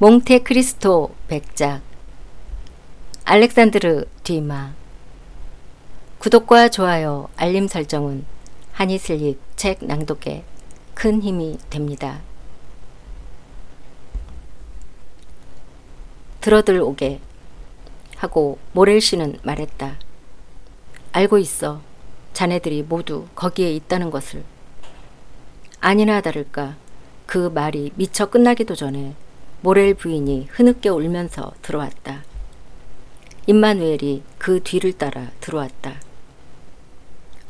몽테크리스토 백작 알렉산드르 듀마. 구독과 좋아요, 알림 설정은 한이슬립 책 낭독에 큰 힘이 됩니다. 들어들 오게 하고 모렐 씨는 말했다. 알고 있어. 자네들이 모두 거기에 있다는 것을. 아니나 다를까 그 말이 미처 끝나기도 전에 모렐 부인이 흐느껴 울면서 들어왔다. 임마누엘이 그 뒤를 따라 들어왔다.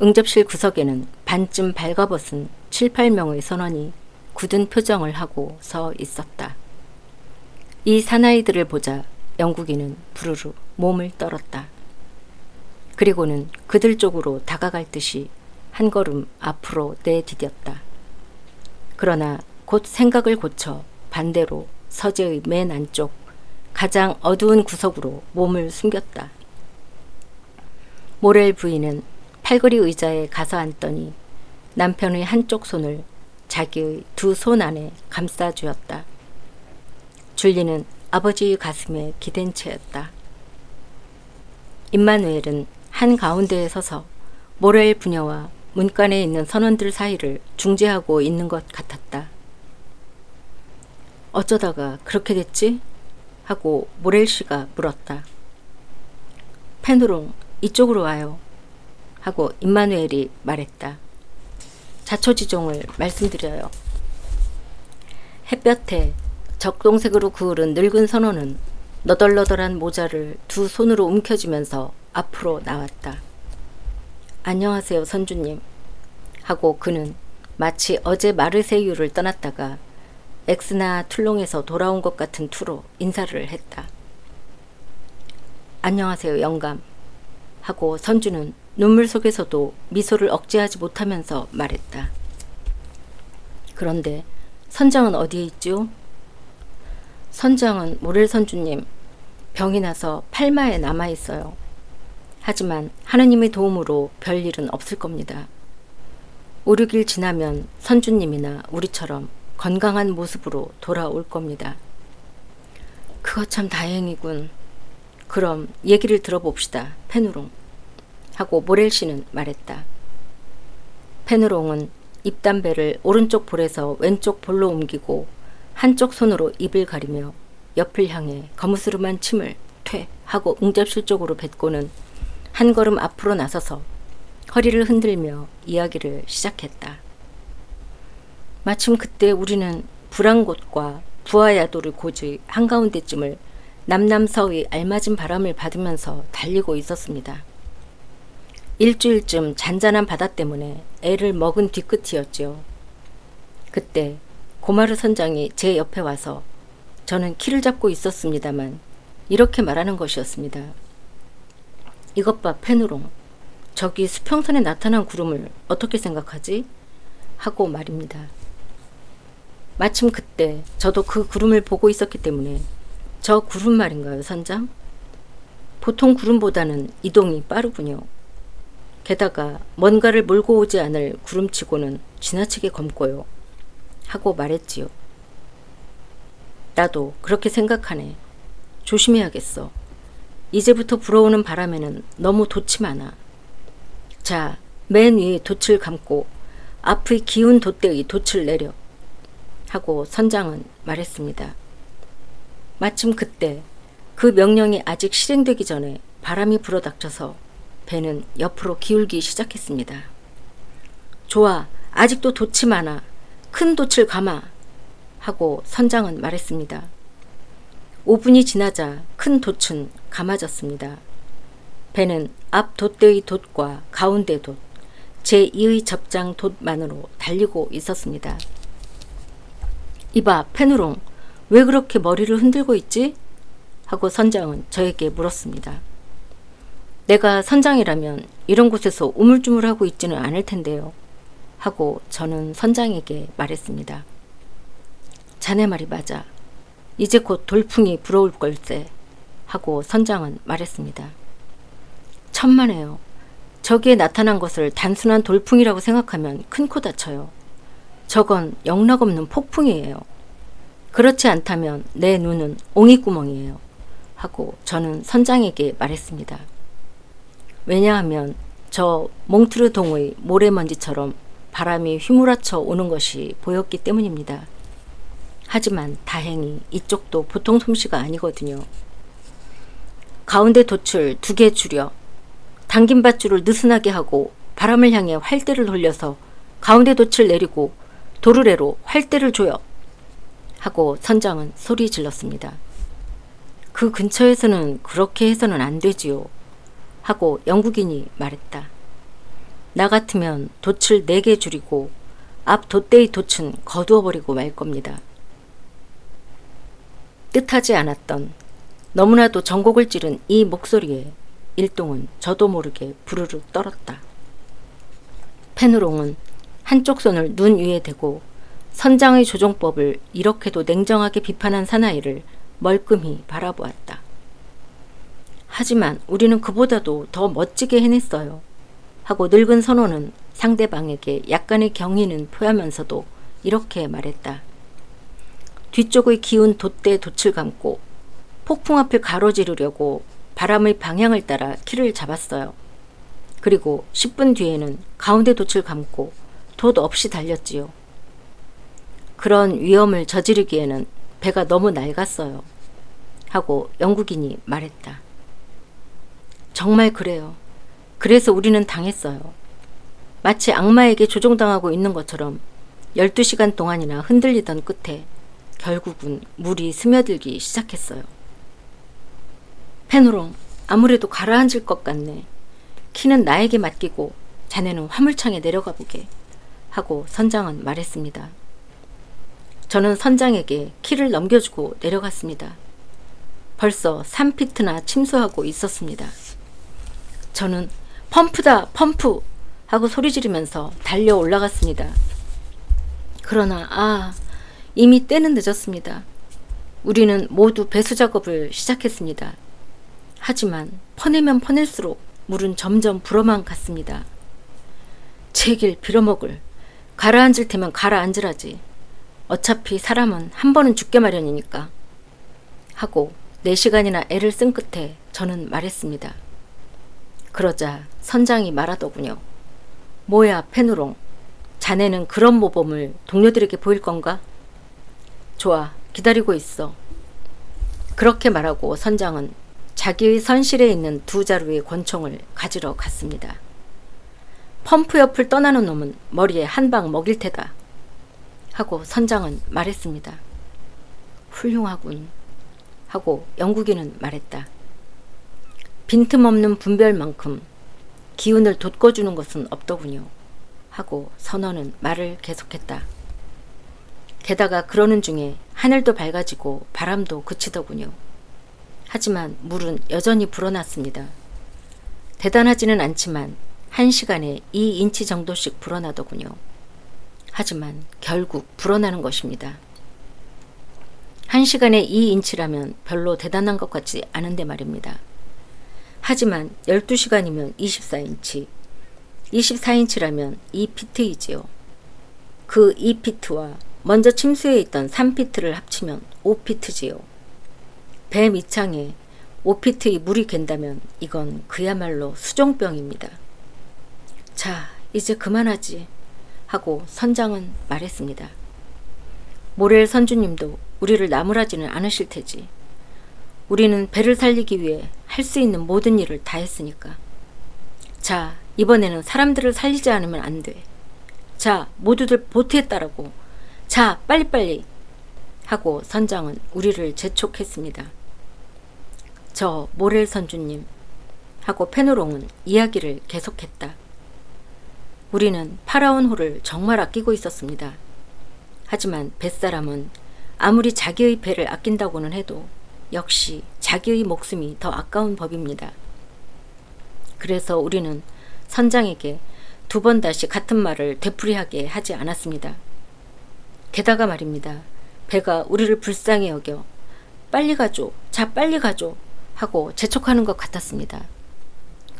응접실 구석에는 반쯤 발가벗은 7, 8명의 선원이 굳은 표정을 하고 서 있었다. 이 사나이들을 보자 영국인은 부르르 몸을 떨었다. 그리고는 그들 쪽으로 다가갈 듯이 한 걸음 앞으로 내디뎠다. 그러나 곧 생각을 고쳐 반대로 서재의 맨 안쪽 가장 어두운 구석으로 몸을 숨겼다. 모렐 부인은 팔걸이 의자에 가서 앉더니 남편의 한쪽 손을 자기의 두 손 안에 감싸주었다. 줄리는 아버지의 가슴에 기댄 채였다. 임마누엘은 한가운데에 서서 모렐 부녀와 문간에 있는 선원들 사이를 중재하고 있는 것 같았다. 어쩌다가 그렇게 됐지? 하고 모렐 씨가 물었다. 페누롱, 이쪽으로 와요. 하고 임마누엘이 말했다. 자초지종을 말씀드려요. 햇볕에 적동색으로 그을은 늙은 선원은 너덜너덜한 모자를 두 손으로 움켜쥐면서 앞으로 나왔다. 안녕하세요, 선주님. 하고 그는 마치 어제 마르세유를 떠났다가 엑스나 툴롱에서 돌아온 것 같은 투로 인사를 했다. 안녕하세요, 영감. 하고 선주는 눈물 속에서도 미소를 억제하지 못하면서 말했다. 그런데 선장은 어디에 있죠? 선장은 모렐 선주님, 병이 나서 팔마에 남아있어요. 하지만 하느님의 도움으로 별일은 없을 겁니다. 5, 6일 지나면 선주님이나 우리처럼 건강한 모습으로 돌아올 겁니다. 그거 참 다행이군. 그럼 얘기를 들어봅시다, 페누롱. 하고 모렐 씨는 말했다. 페누롱은 입담배를 오른쪽 볼에서 왼쪽 볼로 옮기고 한쪽 손으로 입을 가리며 옆을 향해 거무스름한 침을 퇴 하고 응접실 쪽으로 뱉고는 한 걸음 앞으로 나서서 허리를 흔들며 이야기를 시작했다. 마침 그때 우리는 불안 곳과 부하야도르 고지 한가운데쯤을 남남서의 알맞은 바람을 받으면서 달리고 있었습니다. 일주일쯤 잔잔한 바다 때문에 애를 먹은 뒤끝이었지요. 그때 고마르 선장이 제 옆에 와서 저는 키를 잡고 있었습니다만 이렇게 말하는 것이었습니다. 이것 봐, 페누롱. 저기 수평선에 나타난 구름을 어떻게 생각하지? 하고 말입니다. 마침 그때 저도 그 구름을 보고 있었기 때문에 저 구름 말인가요, 선장? 보통 구름보다는 이동이 빠르군요. 게다가 뭔가를 몰고 오지 않을 구름치고는 지나치게 검고요. 하고 말했지요. 나도 그렇게 생각하네. 조심해야겠어. 이제부터 불어오는 바람에는 너무 돛이 많아. 자, 맨 위에 돛을 감고 앞의 기운 돛대의 돛을 내려. 하고 선장은 말했습니다. 마침 그때 그 명령이 아직 실행되기 전에 바람이 불어닥쳐서 배는 옆으로 기울기 시작했습니다. 좋아, 아직도 돛이 많아. 큰 돛을 감아. 하고 선장은 말했습니다. 5분이 지나자 큰 돛은 감아졌습니다. 배는 앞 돛대의 돛과 가운데 돛, 제2의 접장 돛만으로 달리고 있었습니다. 이봐, 페누롱, 왜 그렇게 머리를 흔들고 있지? 하고 선장은 저에게 물었습니다. 내가 선장이라면 이런 곳에서 우물쭈물하고 있지는 않을 텐데요. 하고 저는 선장에게 말했습니다. 자네 말이 맞아. 이제 곧 돌풍이 불어올 걸세. 하고 선장은 말했습니다. 천만에요. 저기에 나타난 것을 단순한 돌풍이라고 생각하면 큰 코 다쳐요. 저건 영락없는 폭풍이에요. 그렇지 않다면 내 눈은 옹이구멍이에요. 하고 저는 선장에게 말했습니다. 왜냐하면 저 몽트르 동의 모래먼지처럼 바람이 휘몰아쳐 오는 것이 보였기 때문입니다. 하지만 다행히 이쪽도 보통 솜씨가 아니거든요. 가운데 돛을 2개 줄여 당긴 밧줄을 느슨하게 하고 바람을 향해 활대를 돌려서 가운데 돛을 내리고 도르래로 활대를 조여 하고 선장은 소리 질렀습니다. 그 근처에서는 그렇게 해서는 안 되지요. 하고 영국인이 말했다. 나 같으면 돛을 4개 줄이고 앞 돛대의 돛은 거두어버리고 말 겁니다. 뜻하지 않았던 너무나도 전곡을 찌른 이 목소리에 일동은 저도 모르게 부르르 떨었다. 페누롱은 한쪽 손을 눈 위에 대고 선장의 조종법을 이렇게도 냉정하게 비판한 사나이를 멀끔히 바라보았다. 하지만 우리는 그보다도 더 멋지게 해냈어요. 하고 늙은 선원은 상대방에게 약간의 경의는 표하면서도 이렇게 말했다. 뒤쪽의 기운 돛대에 돛을 감고 폭풍 앞을 가로지르려고 바람의 방향을 따라 키를 잡았어요. 그리고 10분 뒤에는 가운데 돛을 감고 돛 없이 달렸지요. 그런 위험을 저지르기에는 배가 너무 낡았어요. 하고 영국인이 말했다. 정말 그래요. 그래서 우리는 당했어요. 마치 악마에게 조종당하고 있는 것처럼 12시간 동안이나 흔들리던 끝에 결국은 물이 스며들기 시작했어요. 페누롱, 아무래도 가라앉을 것 같네. 키는 나에게 맡기고 자네는 화물창에 내려가 보게. 하고 선장은 말했습니다. 저는 선장에게 키를 넘겨주고 내려갔습니다. 벌써 3피트나 침수하고 있었습니다. 저는 펌프다 펌프 하고 소리 지르면서 달려 올라갔습니다. 그러나 이미 때는 늦었습니다. 우리는 모두 배수 작업을 시작했습니다. 하지만 퍼내면 퍼낼수록 물은 점점 불어만 갔습니다. 제길 빌어먹을. 가라앉을 테면 가라앉으라지. 어차피 사람은 한 번은 죽게 마련이니까. 하고 4시간이나 애를 쓴 끝에 저는 말했습니다. 그러자 선장이 말하더군요. 뭐야 페누롱, 자네는 그런 모범을 동료들에게 보일 건가? 좋아, 기다리고 있어. 그렇게 말하고 선장은 자기의 선실에 있는 2자루의 권총을 가지러 갔습니다. 펌프 옆을 떠나는 놈은 머리에 한 방 먹일 테다. 하고 선장은 말했습니다. 훌륭하군. 하고 영국인은 말했다. 빈틈없는 분별만큼 기운을 돋궈주는 것은 없더군요. 하고 선원은 말을 계속했다. 게다가 그러는 중에 하늘도 밝아지고 바람도 그치더군요. 하지만 물은 여전히 불어났습니다. 대단하지는 않지만 1시간에 2인치 정도씩 불어나더군요. 하지만 결국 불어나는 것입니다. 1시간에 2인치라면 별로 대단한 것 같지 않은데 말입니다. 하지만 12시간이면 24인치, 24인치라면 2피트이지요. 그 2피트와 먼저 침수해 있던 3피트를 합치면 5피트지요. 배 밑창에 5피트의 물이 갠다면 이건 그야말로 수종병입니다. 자, 이제 그만하지. 하고 선장은 말했습니다. 모렐 선주님도 우리를 나무라지는 않으실 테지. 우리는 배를 살리기 위해 할 수 있는 모든 일을 다 했으니까. 자, 이번에는 사람들을 살리지 않으면 안 돼. 자, 모두들 보트에 따라고. 자, 빨리빨리. 하고 선장은 우리를 재촉했습니다. 저 모렐 선주님. 하고 페누롱은 이야기를 계속했다. 우리는 파라온호를 정말 아끼고 있었습니다. 하지만 뱃사람은 아무리 자기의 배를 아낀다고는 해도 역시 자기의 목숨이 더 아까운 법입니다. 그래서 우리는 선장에게 2번 다시 같은 말을 되풀이하게 하지 않았습니다. 게다가 말입니다. 배가 우리를 불쌍히 여겨 빨리 가줘, 자 빨리 가줘 하고 재촉하는 것 같았습니다.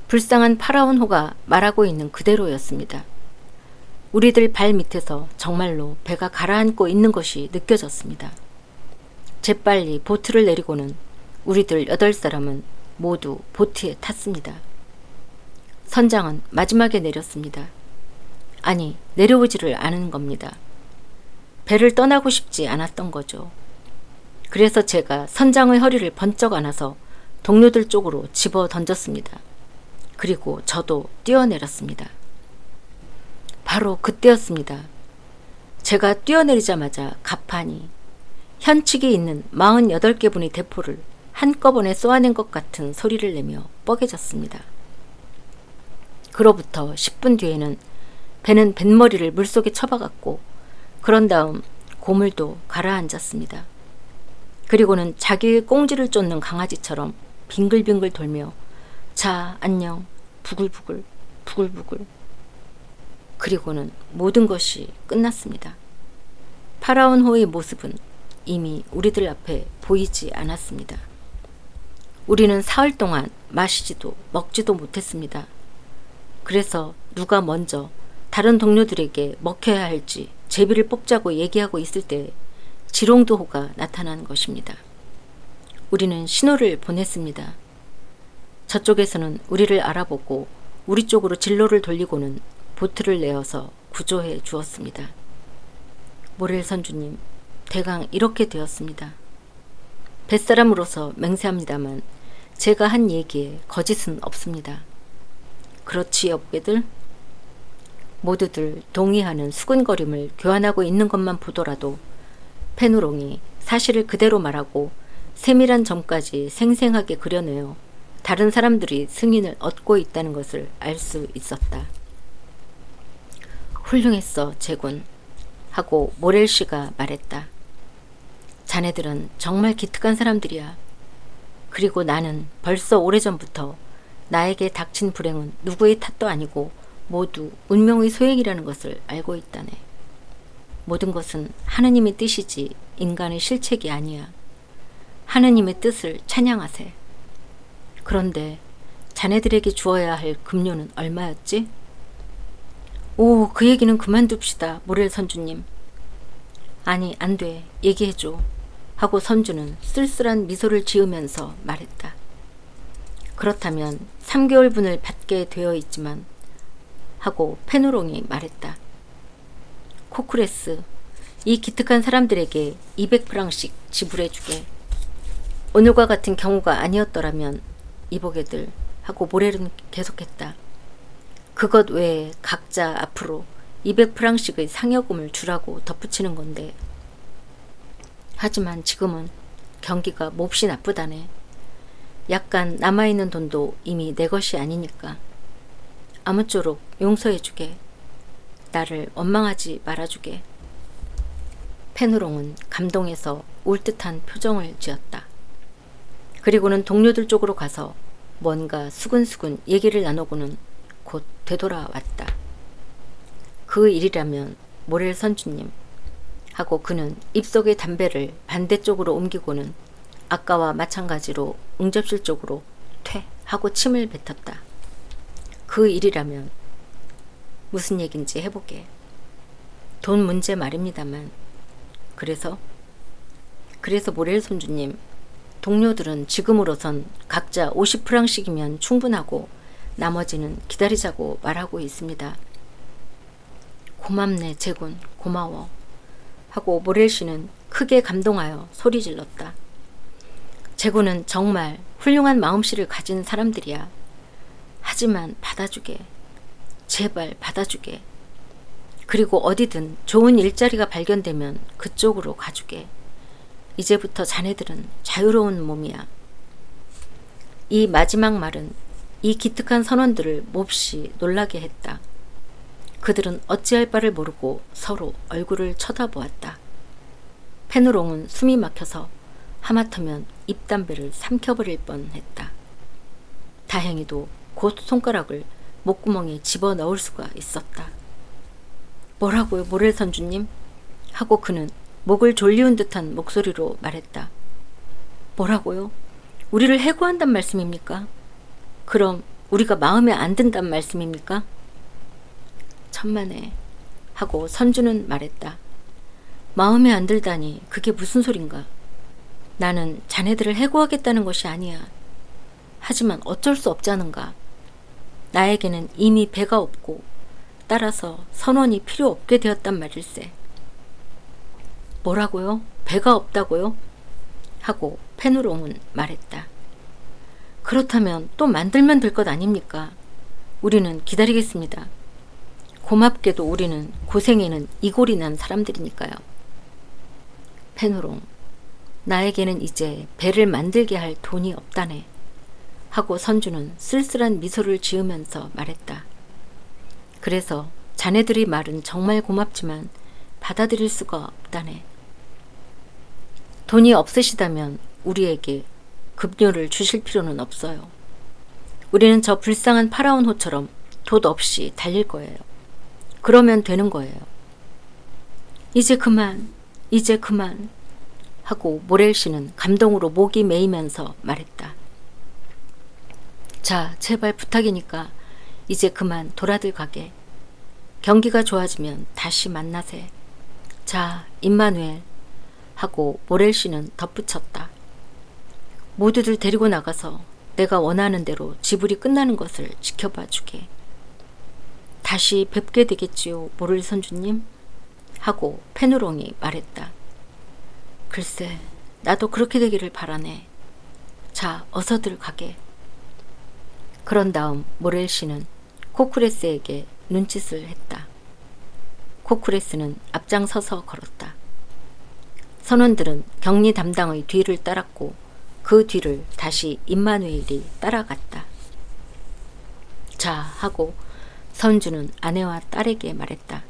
불쌍한 파라온호가 말하고 있는 그대로였습니다. 우리들 발 밑에서 정말로 배가 가라앉고 있는 것이 느껴졌습니다. 재빨리 보트를 내리고는 우리들 8사람은 모두 보트에 탔습니다. 선장은 마지막에 내렸습니다. 아니, 내려오지를 않은 겁니다. 배를 떠나고 싶지 않았던 거죠. 그래서 제가 선장의 허리를 번쩍 안아서 동료들 쪽으로 집어 던졌습니다. 그리고 저도 뛰어내렸습니다. 바로 그때였습니다. 제가 뛰어내리자마자 가판이 현측에 있는 48개 분의 대포를 한꺼번에 쏘아낸 것 같은 소리를 내며 뻐개졌습니다. 그로부터 10분 뒤에는 배는 뱃머리를 물속에 쳐박았고 그런 다음 고물도 가라앉았습니다. 그리고는 자기의 꽁지를 쫓는 강아지처럼 빙글빙글 돌며 자, 안녕, 부글부글, 부글부글. 그리고는 모든 것이 끝났습니다. 파라온호의 모습은 이미 우리들 앞에 보이지 않았습니다. 우리는 사흘 동안 마시지도 먹지도 못했습니다. 그래서 누가 먼저 다른 동료들에게 먹혀야 할지 제비를 뽑자고 얘기하고 있을 때 지롱도호가 나타난 것입니다. 우리는 신호를 보냈습니다. 저쪽에서는 우리를 알아보고 우리 쪽으로 진로를 돌리고는 보트를 내어서 구조해 주었습니다. 모렐 선주님, 대강 이렇게 되었습니다. 뱃사람으로서 맹세합니다만 제가 한 얘기에 거짓은 없습니다. 그렇지, 여보게들? 모두들 동의하는 수근거림을 교환하고 있는 것만 보더라도 페누롱이 사실을 그대로 말하고 세밀한 점까지 생생하게 그려내어 다른 사람들이 승인을 얻고 있다는 것을 알 수 있었다. 훌륭했어, 제군. 하고 모렐 씨가 말했다. 자네들은 정말 기특한 사람들이야. 그리고 나는 벌써 오래전부터 나에게 닥친 불행은 누구의 탓도 아니고 모두 운명의 소행이라는 것을 알고 있다네. 모든 것은 하느님의 뜻이지 인간의 실책이 아니야. 하느님의 뜻을 찬양하세. 그런데 자네들에게 주어야 할 급료는 얼마였지? 오, 그 얘기는 그만둡시다, 모렐 선주님. 아니, 안 돼. 얘기해줘. 하고 선주는 쓸쓸한 미소를 지으면서 말했다. 그렇다면 3개월분을 받게 되어 있지만 하고 페누롱이 말했다. 코크레스, 이 기특한 사람들에게 200프랑씩 지불해주게. 오늘과 같은 경우가 아니었더라면 이보게들 하고 모렐은 계속했다. 그것 외에 각자 앞으로 200프랑씩의 상여금을 주라고 덧붙이는 건데. 하지만 지금은 경기가 몹시 나쁘다네. 약간 남아있는 돈도 이미 내 것이 아니니까. 아무쪼록 용서해주게. 나를 원망하지 말아주게. 페누롱은 감동해서 울 듯한 표정을 지었다. 그리고는 동료들 쪽으로 가서 뭔가 수근수근 얘기를 나누고는 곧 되돌아왔다. 그 일이라면 모렐 선주님 하고 그는 입속의 담배를 반대쪽으로 옮기고는 아까와 마찬가지로 응접실 쪽으로 퇴 하고 침을 뱉었다. 그 일이라면 무슨 얘긴지 해보게. 돈 문제 말입니다만. 그래서 모렐 선주님, 동료들은 지금으로선 각자 50프랑씩이면 충분하고 나머지는 기다리자고 말하고 있습니다. 고맙네, 제군. 고마워. 하고 모렐 씨는 크게 감동하여 소리 질렀다. 제군은 정말 훌륭한 마음씨를 가진 사람들이야. 하지만 받아주게. 제발 받아주게. 그리고 어디든 좋은 일자리가 발견되면 그쪽으로 가주게. 이제부터 자네들은 자유로운 몸이야. 이 마지막 말은 이 기특한 선원들을 몹시 놀라게 했다. 그들은 어찌할 바를 모르고 서로 얼굴을 쳐다보았다. 페누롱은 숨이 막혀서 하마터면 입담배를 삼켜버릴 뻔했다. 다행히도 곧 손가락을 목구멍에 집어넣을 수가 있었다. 뭐라고요, 모렐 선주님? 하고 그는 목을 졸리운 듯한 목소리로 말했다. 뭐라고요? 우리를 해고한단 말씀입니까? 그럼 우리가 마음에 안 든단 말씀입니까? 천만에 하고 선주는 말했다. 마음에 안 들다니 그게 무슨 소린가? 나는 자네들을 해고하겠다는 것이 아니야. 하지만 어쩔 수 없지 않은가. 나에게는 이미 배가 없고 따라서 선원이 필요 없게 되었단 말일세. 뭐라고요? 배가 없다고요? 하고 페누롱은 말했다. 그렇다면 또 만들면 될 것 아닙니까? 우리는 기다리겠습니다. 고맙게도 우리는 고생에는 이골이 난 사람들이니까요. 페누롱, 나에게는 이제 배를 만들게 할 돈이 없다네. 하고 선주는 쓸쓸한 미소를 지으면서 말했다. 그래서 자네들의 말은 정말 고맙지만 받아들일 수가 없다네. 돈이 없으시다면 우리에게 급료를 주실 필요는 없어요. 우리는 저 불쌍한 파라온호처럼 돛 없이 달릴 거예요. 그러면 되는 거예요. 이제 그만, 이제 그만 하고 모렐 씨는 감동으로 목이 메이면서 말했다. 자, 제발 부탁이니까 이제 그만 돌아들 가게. 경기가 좋아지면 다시 만나세. 자, 임마누엘 하고 모렐 씨는 덧붙였다. 모두들 데리고 나가서 내가 원하는 대로 지불이 끝나는 것을 지켜봐 주게. 다시 뵙게 되겠지요, 모렐 선주님? 하고 페누롱이 말했다. 글쎄, 나도 그렇게 되기를 바라네. 자, 어서들 가게. 그런 다음 모렐 씨는 코쿠레스에게 눈짓을 했다. 코쿠레스는 앞장서서 걸었다. 선원들은 격리 담당의 뒤를 따랐고 그 뒤를 다시 임마누엘이 따라갔다. 자, 하고 선주는 아내와 딸에게 말했다.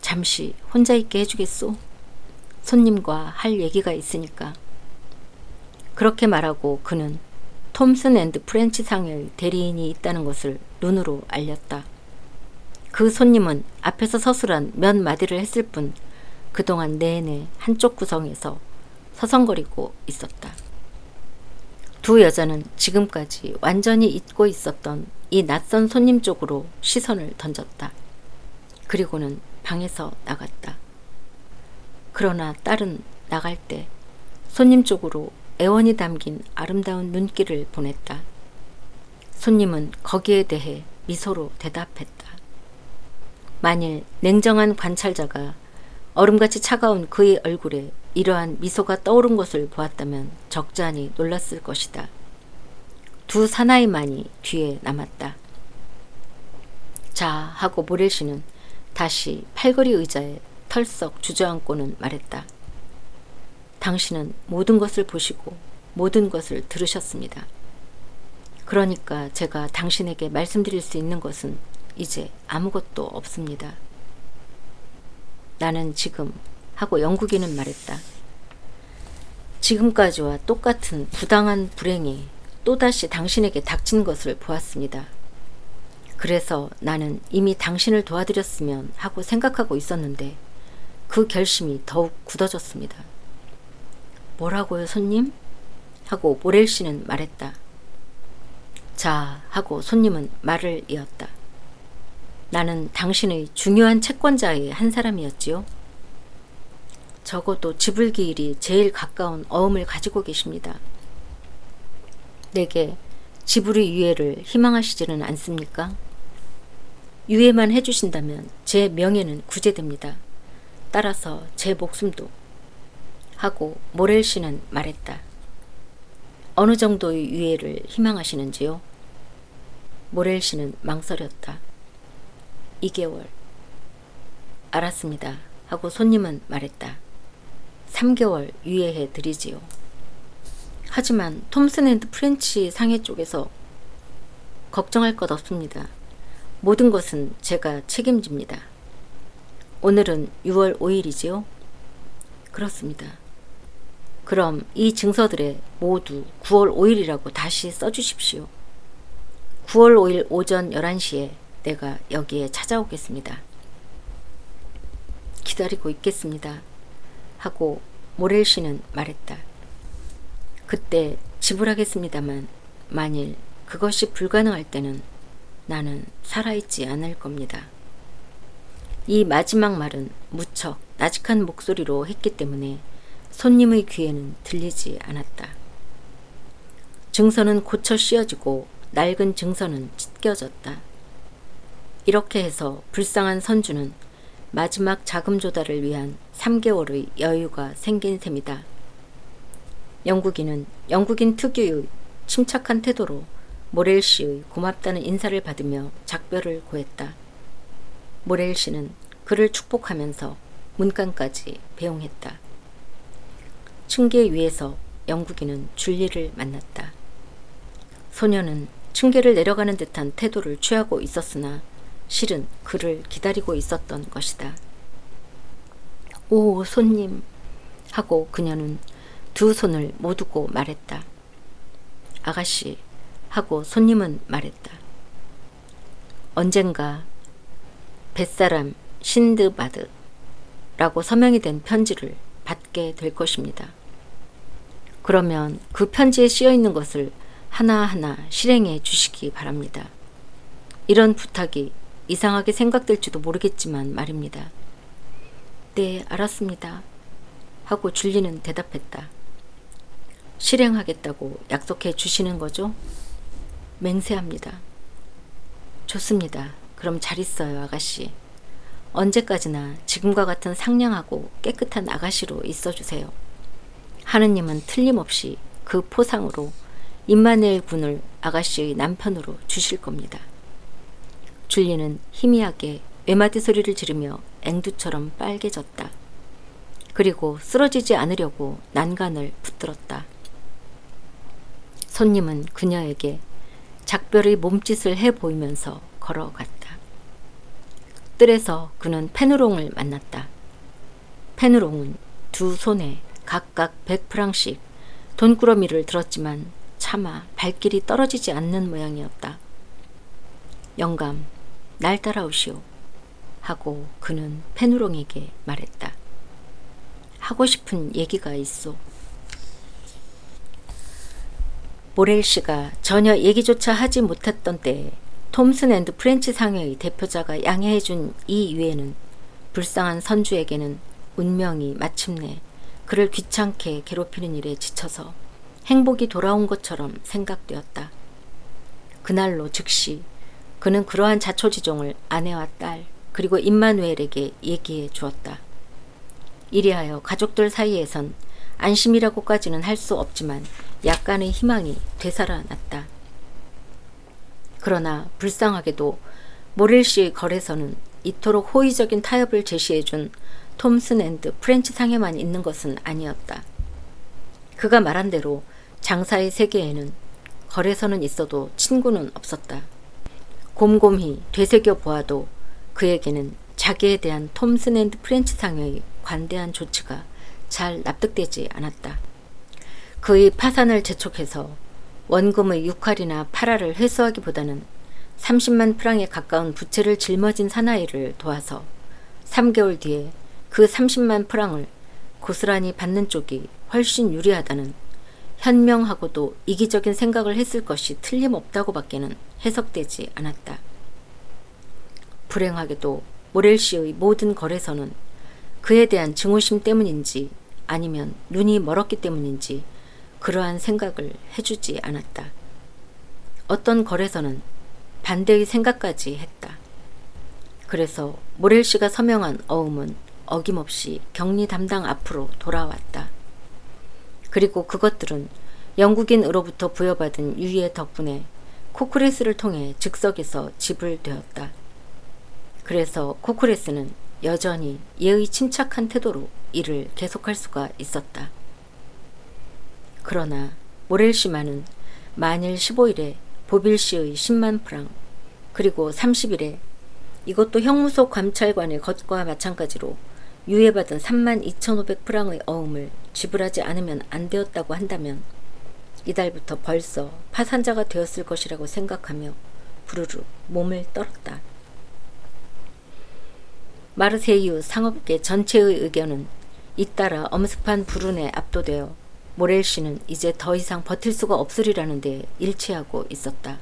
잠시 혼자 있게 해주겠소? 손님과 할 얘기가 있으니까. 그렇게 말하고 그는 톰슨 앤드 프렌치 상의 대리인이 있다는 것을 눈으로 알렸다. 그 손님은 앞에서 서술한 몇 마디를 했을 뿐 그동안 내내 한쪽 구성에서 서성거리고 있었다. 두 여자는 지금까지 완전히 잊고 있었던 이 낯선 손님 쪽으로 시선을 던졌다. 그리고는 방에서 나갔다. 그러나 딸은 나갈 때 손님 쪽으로 애원이 담긴 아름다운 눈길을 보냈다. 손님은 거기에 대해 미소로 대답했다. 만일 냉정한 관찰자가 얼음같이 차가운 그의 얼굴에 이러한 미소가 떠오른 것을 보았다면 적잖이 놀랐을 것이다. 두 사나이만이 뒤에 남았다. 자, 하고 모렐 씨는 다시 팔걸이 의자에 털썩 주저앉고는 말했다. 당신은 모든 것을 보시고 모든 것을 들으셨습니다. 그러니까 제가 당신에게 말씀드릴 수 있는 것은 이제 아무것도 없습니다. 나는 지금 하고 영국인은 말했다. 지금까지와 똑같은 부당한 불행이 또다시 당신에게 닥친 것을 보았습니다. 그래서 나는 이미 당신을 도와드렸으면 하고 생각하고 있었는데 그 결심이 더욱 굳어졌습니다. 뭐라고요, 손님? 하고 모렐 씨는 말했다. 자, 하고 손님은 말을 이었다. 나는 당신의 중요한 채권자의 한 사람이었지요. 적어도 지불기일이 제일 가까운 어음을 가지고 계십니다. 내게 지불의 유예를 희망하시지는 않습니까? 유예만 해주신다면 제 명예는 구제됩니다. 따라서 제 목숨도. 하고 모렐 씨는 말했다. 어느 정도의 유예를 희망하시는지요? 모렐 씨는 망설였다. 2개월. 알았습니다. 하고 손님은 말했다. 3개월 유예해 드리지요. 하지만 톰슨 앤드 프렌치 상해 쪽에서 걱정할 것 없습니다. 모든 것은 제가 책임집니다. 오늘은 6월 5일이지요? 그렇습니다. 그럼 이 증서들에 모두 9월 5일이라고 다시 써주십시오. 9월 5일 오전 11시에 내가 여기에 찾아오겠습니다. 기다리고 있겠습니다. 하고 모렐 씨는 말했다. 그때 지불하겠습니다만 만일 그것이 불가능할 때는 나는 살아있지 않을 겁니다. 이 마지막 말은 무척 나직한 목소리로 했기 때문에 손님의 귀에는 들리지 않았다. 증서는 고쳐 씌어지고 낡은 증서는 찢겨졌다. 이렇게 해서 불쌍한 선주는 마지막 자금 조달을 위한 3개월의 여유가 생긴 셈이다. 영국인은 영국인 특유의 침착한 태도로 모렐 씨의 고맙다는 인사를 받으며 작별을 고했다. 모렐 씨는 그를 축복하면서 문간까지 배웅했다. 층계 위에서 영국인은 줄리를 만났다. 소녀는 층계를 내려가는 듯한 태도를 취하고 있었으나 실은 그를 기다리고 있었던 것이다. 오, 손님 하고 그녀는 두 손을 모두고 말했다. 아가씨 하고 손님은 말했다. 언젠가 뱃사람 신드바드라고 서명이 된 편지를 받게 될 것입니다. 그러면 그 편지에 쓰여 있는 것을 하나하나 실행해 주시기 바랍니다. 이런 부탁이 이상하게 생각될지도 모르겠지만 말입니다. 네, 알았습니다. 하고 줄리는 대답했다. 실행하겠다고 약속해 주시는 거죠? 맹세합니다. 좋습니다. 그럼 잘 있어요, 아가씨. 언제까지나 지금과 같은 상냥하고 깨끗한 아가씨로 있어주세요. 하느님은 틀림없이 그 포상으로 임마누엘 군을 아가씨의 남편으로 주실 겁니다. 줄리는 희미하게 외마디 소리를 지르며 앵두처럼 빨개졌다. 그리고 쓰러지지 않으려고 난간을 붙들었다. 손님은 그녀에게 작별의 몸짓을 해 보이면서 걸어갔다. 뜰에서 그는 페누롱을 만났다. 페누롱은 두 손에 각각 100프랑씩 돈꾸러미를 들었지만 차마 발길이 떨어지지 않는 모양이었다. 영감, 날 따라오시오 하고 그는 페누롱에게 말했다. 하고 싶은 얘기가 있어. 모렐 씨가 전혀 얘기조차 하지 못했던 때에 톰슨 앤드 프렌치 상회의 대표자가 양해해준 이 유해는 불쌍한 선주에게는 운명이 마침내 그를 귀찮게 괴롭히는 일에 지쳐서 행복이 돌아온 것처럼 생각되었다. 그날로 즉시 그는 그러한 자초지종을 아내와 딸 그리고 임마누엘에게 얘기해 주었다. 이리하여 가족들 사이에선 안심이라고까지는 할 수 없지만 약간의 희망이 되살아났다. 그러나 불쌍하게도 모렐 씨의 거래서는 이토록 호의적인 타협을 제시해준 톰슨 앤드 프렌치 상회만 있는 것은 아니었다. 그가 말한 대로 장사의 세계에는 거래서는 있어도 친구는 없었다. 곰곰이 되새겨 보아도 그에게는 자기에 대한 톰슨 앤드 프렌치 상회의 관대한 조치가 잘 납득되지 않았다. 그의 파산을 재촉해서 원금의 6할이나 8할을 회수하기보다는 30만 프랑에 가까운 부채를 짊어진 사나이를 도와서 3개월 뒤에 그 30만 프랑을 고스란히 받는 쪽이 훨씬 유리하다는 현명하고도 이기적인 생각을 했을 것이 틀림없다고 밖에는 해석되지 않았다. 불행하게도 모렐 씨의 모든 거래서는 그에 대한 증오심 때문인지 아니면 눈이 멀었기 때문인지 그러한 생각을 해주지 않았다. 어떤 거래서는 반대의 생각까지 했다. 그래서 모렐 씨가 서명한 어음은 어김없이 격리 담당 앞으로 돌아왔다. 그리고 그것들은 영국인으로부터 부여받은 유의 덕분에 코크레스를 통해 즉석에서 지불되었다. 그래서 코크레스는 여전히 예의 침착한 태도로 일을 계속할 수가 있었다. 그러나 모렐 씨만은 만일 15일에 보빌 씨의 10만 프랑 그리고 30일에 이것도 형무소 감찰관의 것과 마찬가지로 유예받은 32,500프랑의 어음을 지불하지 않으면 안 되었다고 한다면 이달부터 벌써 파산자가 되었을 것이라고 생각하며 부르르 몸을 떨었다. 마르세유 상업계 전체의 의견은 잇따라 엄습한 불운에 압도되어 모렐 씨는 이제 더 이상 버틸 수가 없으리라는 데 일치하고 있었다.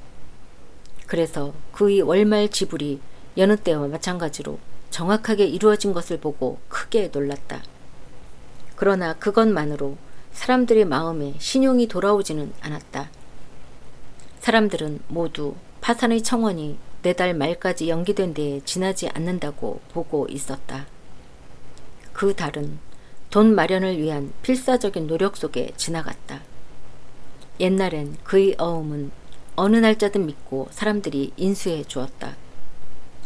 그래서 그의 월말 지불이 여느 때와 마찬가지로 정확하게 이루어진 것을 보고 크게 놀랐다. 그러나 그것만으로 사람들의 마음에 신용이 돌아오지는 않았다. 사람들은 모두 파산의 청원이 내달 말까지 연기된 데에 지나지 않는다고 보고 있었다. 그 달은 돈 마련을 위한 필사적인 노력 속에 지나갔다. 옛날엔 그의 어음은 어느 날짜든 믿고 사람들이 인수해 주었다.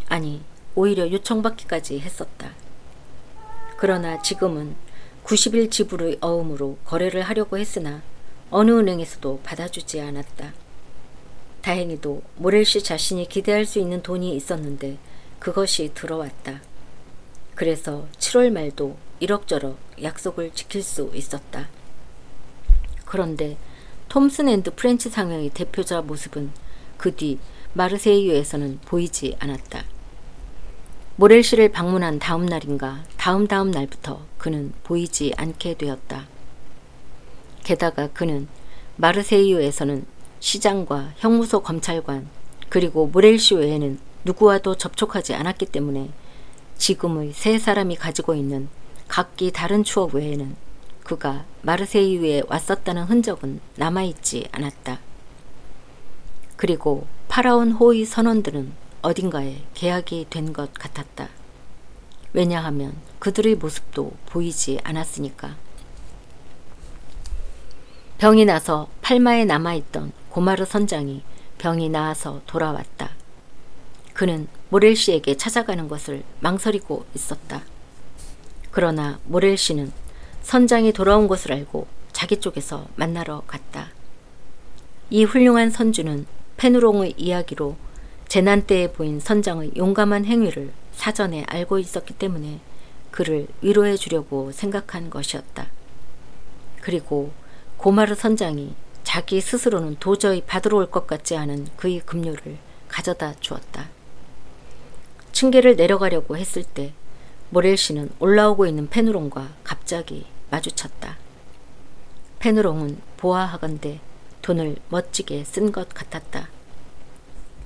아니, 오히려 요청받기까지 했었다. 그러나 지금은 90일 지불의 어음으로 거래를 하려고 했으나 어느 은행에서도 받아주지 않았다. 다행히도 모렐씨 자신이 기대할 수 있는 돈이 있었는데 그것이 들어왔다. 그래서 7월 말도 이럭저럭 약속을 지킬 수 있었다. 그런데 톰슨 앤드 프렌치 상영의 대표자 모습은 그 뒤 마르세유에서는 보이지 않았다. 모렐씨를 방문한 다음 날인가 다음 날부터 그는 보이지 않게 되었다. 게다가 그는 마르세유에서는 시장과 형무소 검찰관 그리고 모렐씨 외에는 누구와도 접촉하지 않았기 때문에 지금의 세 사람이 가지고 있는 각기 다른 추억 외에는 그가 마르세유에 왔었다는 흔적은 남아있지 않았다. 그리고 파라온 호의 선원들은 어딘가에 계약이 된 것 같았다. 왜냐하면 그들의 모습도 보이지 않았으니까. 병이 나서 팔마에 남아있던 고마르 선장이 병이 나아서 돌아왔다. 그는 모렐씨에게 찾아가는 것을 망설이고 있었다. 그러나 모렐씨는 선장이 돌아온 것을 알고 자기 쪽에서 만나러 갔다. 이 훌륭한 선주는 페누롱의 이야기로 재난 때에 보인 선장의 용감한 행위를 사전에 알고 있었기 때문에 그를 위로해 주려고 생각한 것이었다. 그리고 고마르 선장이 자기 스스로는 도저히 받으러 올 것 같지 않은 그의 급료를 가져다 주었다. 층계를 내려가려고 했을 때 모렐씨는 올라오고 있는 페누롱과 갑자기 마주쳤다. 페누롱은 보아하건대 돈을 멋지게 쓴 것 같았다.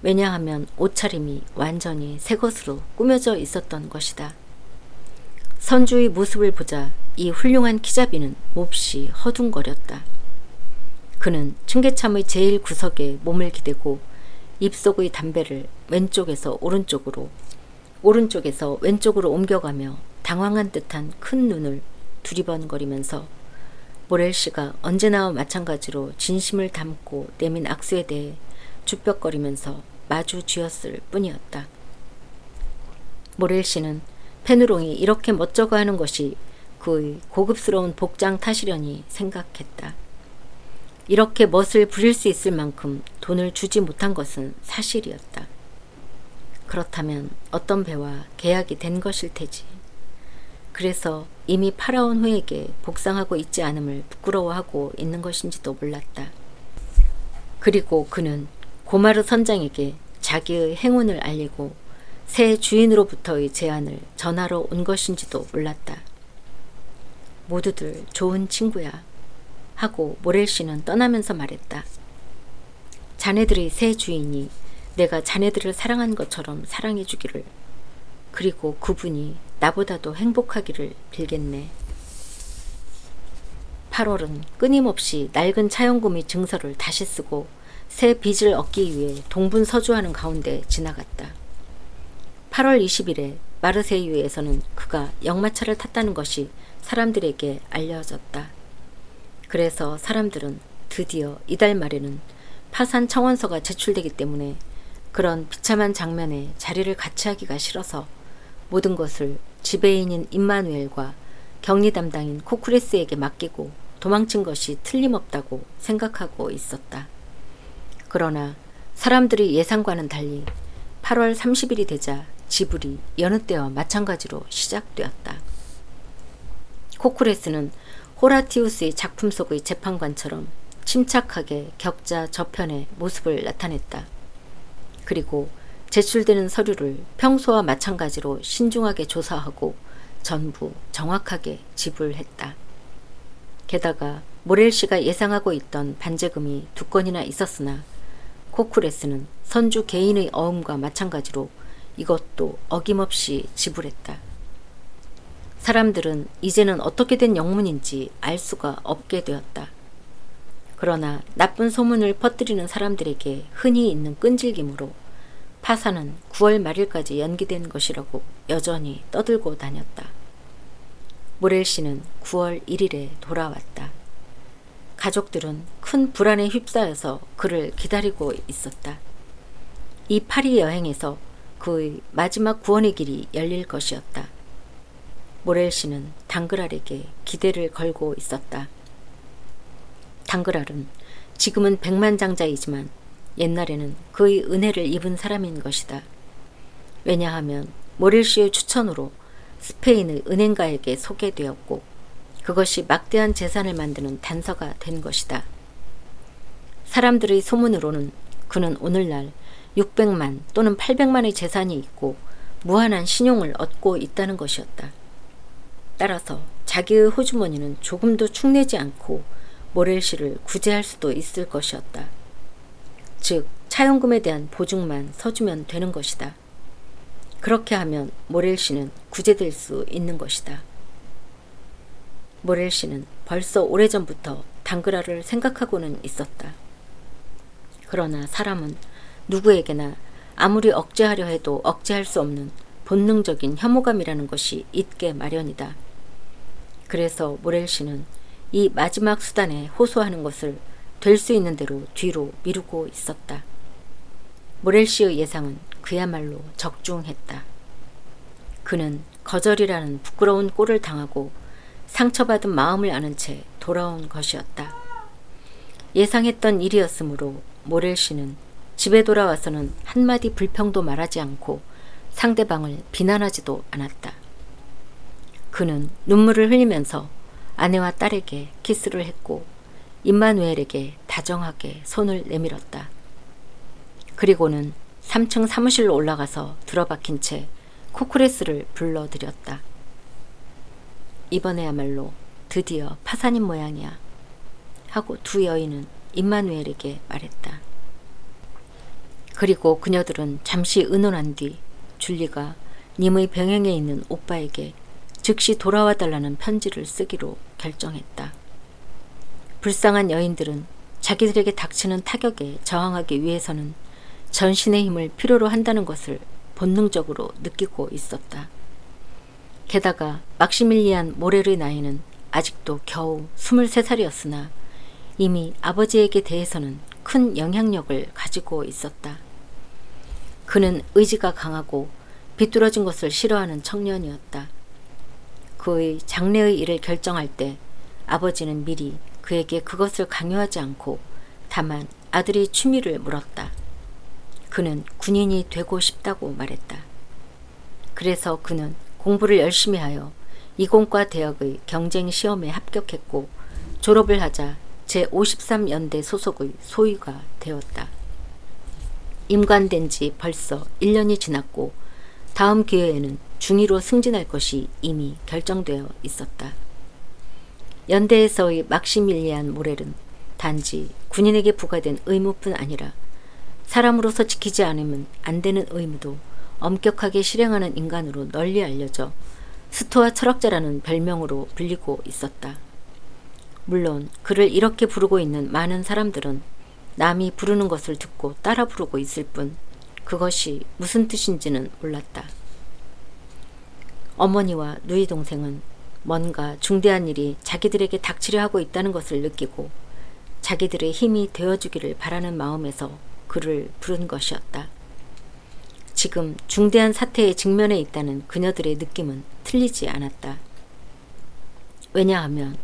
왜냐하면 옷차림이 완전히 새 것으로 꾸며져 있었던 것이다. 선주의 모습을 보자 이 훌륭한 키자비는 몹시 허둥거렸다. 그는 층계참의 제일 구석에 몸을 기대고 입속의 담배를 왼쪽에서 오른쪽으로, 오른쪽에서 왼쪽으로 옮겨가며 당황한 듯한 큰 눈을 두리번거리면서 모렐씨가 언제나와 마찬가지로 진심을 담고 내민 악수에 대해 주뼛거리면서 마주 쥐었을 뿐이었다. 모렐씨는 페누롱이 이렇게 멋쩍어 하는 것이 그의 고급스러운 복장 탓이려니 생각했다. 이렇게 멋을 부릴 수 있을 만큼 돈을 주지 못한 것은 사실이었다. 그렇다면 어떤 배와 계약이 된 것일 테지. 그래서 이미 파라온 후에게 복상하고 있지 않음을 부끄러워하고 있는 것인지도 몰랐다. 그리고 그는 고마르 선장에게 자기의 행운을 알리고 새 주인으로부터의 제안을 전하러 온 것인지도 몰랐다. 모두들 좋은 친구야 하고 모렐씨는 떠나면서 말했다. 자네들의 새 주인이 내가 자네들을 사랑한 것처럼 사랑해 주기를, 그리고 그분이 나보다도 행복하기를 빌겠네. 8월은 끊임없이 낡은 차용금의 증서를 다시 쓰고 새 빚을 얻기 위해 동분서주하는 가운데 지나갔다. 8월 20일에 마르세유에서는 그가 역마차를 탔다는 것이 사람들에게 알려졌다. 그래서 사람들은 드디어 이달 말에는 파산 청원서가 제출되기 때문에 그런 비참한 장면에 자리를 같이 하기가 싫어서 모든 것을 지배인인 임마누엘과 격리 담당인 코크레스에게 맡기고 도망친 것이 틀림없다고 생각하고 있었다. 그러나 사람들이 예상과는 달리 8월 30일이 되자 지불이 여느 때와 마찬가지로 시작되었다. 코크레스는 호라티우스의 작품 속의 재판관처럼 침착하게 격자 저편의 모습을 나타냈다. 그리고 제출되는 서류를 평소와 마찬가지로 신중하게 조사하고 전부 정확하게 지불했다. 게다가 모렐씨가 예상하고 있던 반제금이 2건이나 있었으나 코크레스는 선주 개인의 어음과 마찬가지로 이것도 어김없이 지불했다. 사람들은 이제는 어떻게 된 영문인지 알 수가 없게 되었다. 그러나 나쁜 소문을 퍼뜨리는 사람들에게 흔히 있는 끈질김으로 파산은 9월 말일까지 연기된 것이라고 여전히 떠들고 다녔다. 모렐 씨는 9월 1일에 돌아왔다. 가족들은 큰 불안에 휩싸여서 그를 기다리고 있었다. 이 파리 여행에서 그의 마지막 구원의 길이 열릴 것이었다. 모렐 씨는 당그랄에게 기대를 걸고 있었다. 당그랄은 지금은 백만장자이지만 옛날에는 그의 은혜를 입은 사람인 것이다. 왜냐하면 모렐 씨의 추천으로 스페인의 은행가에게 소개되었고 그것이 막대한 재산을 만드는 단서가 된 것이다. 사람들의 소문으로는 그는 오늘날 600만 또는 800만의 재산이 있고 무한한 신용을 얻고 있다는 것이었다. 따라서 자기의 호주머니는 조금도 축내지 않고 모렐 씨를 구제할 수도 있을 것이었다. 즉 차용금에 대한 보증만 서주면 되는 것이다. 그렇게 하면 모렐 씨는 구제될 수 있는 것이다. 모렐 씨는 벌써 오래전부터 당그라를 생각하고는 있었다. 그러나 사람은 누구에게나 아무리 억제하려 해도 억제할 수 없는 본능적인 혐오감이라는 것이 있게 마련이다. 그래서 모렐 씨는 이 마지막 수단에 호소하는 것을 될 수 있는 대로 뒤로 미루고 있었다. 모렐 씨의 예상은 그야말로 적중했다. 그는 거절이라는 부끄러운 꼴을 당하고 상처받은 마음을 아는 채 돌아온 것이었다. 예상했던 일이었으므로 모렐 씨는 집에 돌아와서는 한마디 불평도 말하지 않고 상대방을 비난하지도 않았다. 그는 눈물을 흘리면서 아내와 딸에게 키스를 했고 임마누엘에게 다정하게 손을 내밀었다. 그리고는 3층 사무실로 올라가서 들어박힌 채 코크레스를 불러들였다. 이번에야말로 드디어 파산인 모양이야 하고 두 여인은 임마누엘에게 말했다. 그리고 그녀들은 잠시 의논한 뒤 줄리가 님의 병행에 있는 오빠에게 즉시 돌아와 달라는 편지를 쓰기로 결정했다. 불쌍한 여인들은 자기들에게 닥치는 타격에 저항하기 위해서는 전신의 힘을 필요로 한다는 것을 본능적으로 느끼고 있었다. 게다가 막시밀리안 모렐의 나이는 아직도 겨우 23살이었으나 이미 아버지에게 대해서는 큰 영향력을 가지고 있었다. 그는 의지가 강하고 비뚤어진 것을 싫어하는 청년이었다. 그의 장래의 일을 결정할 때 아버지는 미리 그에게 그것을 강요하지 않고 다만 아들의 취미를 물었다. 그는 군인이 되고 싶다고 말했다. 그래서 그는 공부를 열심히 하여 이공과 대학의 경쟁 시험에 합격했고 졸업을 하자 제53연대 소속의 소위가 되었다. 임관된 지 벌써 1년이 지났고 다음 기회에는 중위로 승진할 것이 이미 결정되어 있었다. 연대에서의 막시밀리안 모렐은 단지 군인에게 부과된 의무뿐 아니라 사람으로서 지키지 않으면 안 되는 의무도 엄격하게 실행하는 인간으로 널리 알려져 스토아 철학자라는 별명으로 불리고 있었다. 물론 그를 이렇게 부르고 있는 많은 사람들은 남이 부르는 것을 듣고 따라 부르고 있을 뿐 그것이 무슨 뜻인지는 몰랐다. 어머니와 누이 동생은 뭔가 중대한 일이 자기들에게 닥치려 하고 있다는 것을 느끼고 자기들의 힘이 되어주기를 바라는 마음에서 그를 부른 것이었다. 지금 중대한 사태에 직면해 있다는 그녀들의 느낌은 틀리지 않았다. 왜냐하면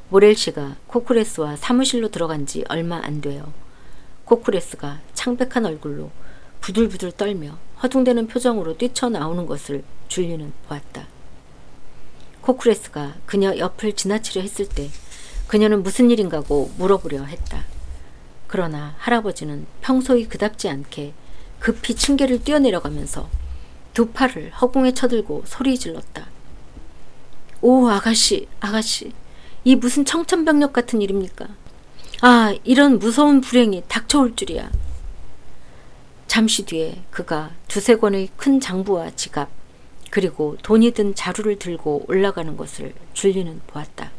모렐 씨가 코크레스와 사무실로 들어간 지 얼마 안 되어 코크레스가 창백한 얼굴로 부들부들 떨며 허둥대는 표정으로 뛰쳐나오는 것을 줄리는 보았다. 코크레스가 그녀 옆을 지나치려 했을 때 그녀는 무슨 일인가고 물어보려 했다. 그러나 할아버지는 평소의 그답지 않게 급히 층계를 뛰어내려가면서 두 팔을 허공에 쳐들고 소리 질렀다. 오, 아가씨, 아가씨, 이 무슨 청천벽력 같은 일입니까? 아, 이런 무서운 불행이 닥쳐올 줄이야. 잠시 뒤에 그가 두세 권의 큰 장부와 지갑, 그리고 돈이 든 자루를 들고 올라가는 것을 줄리는 보았다.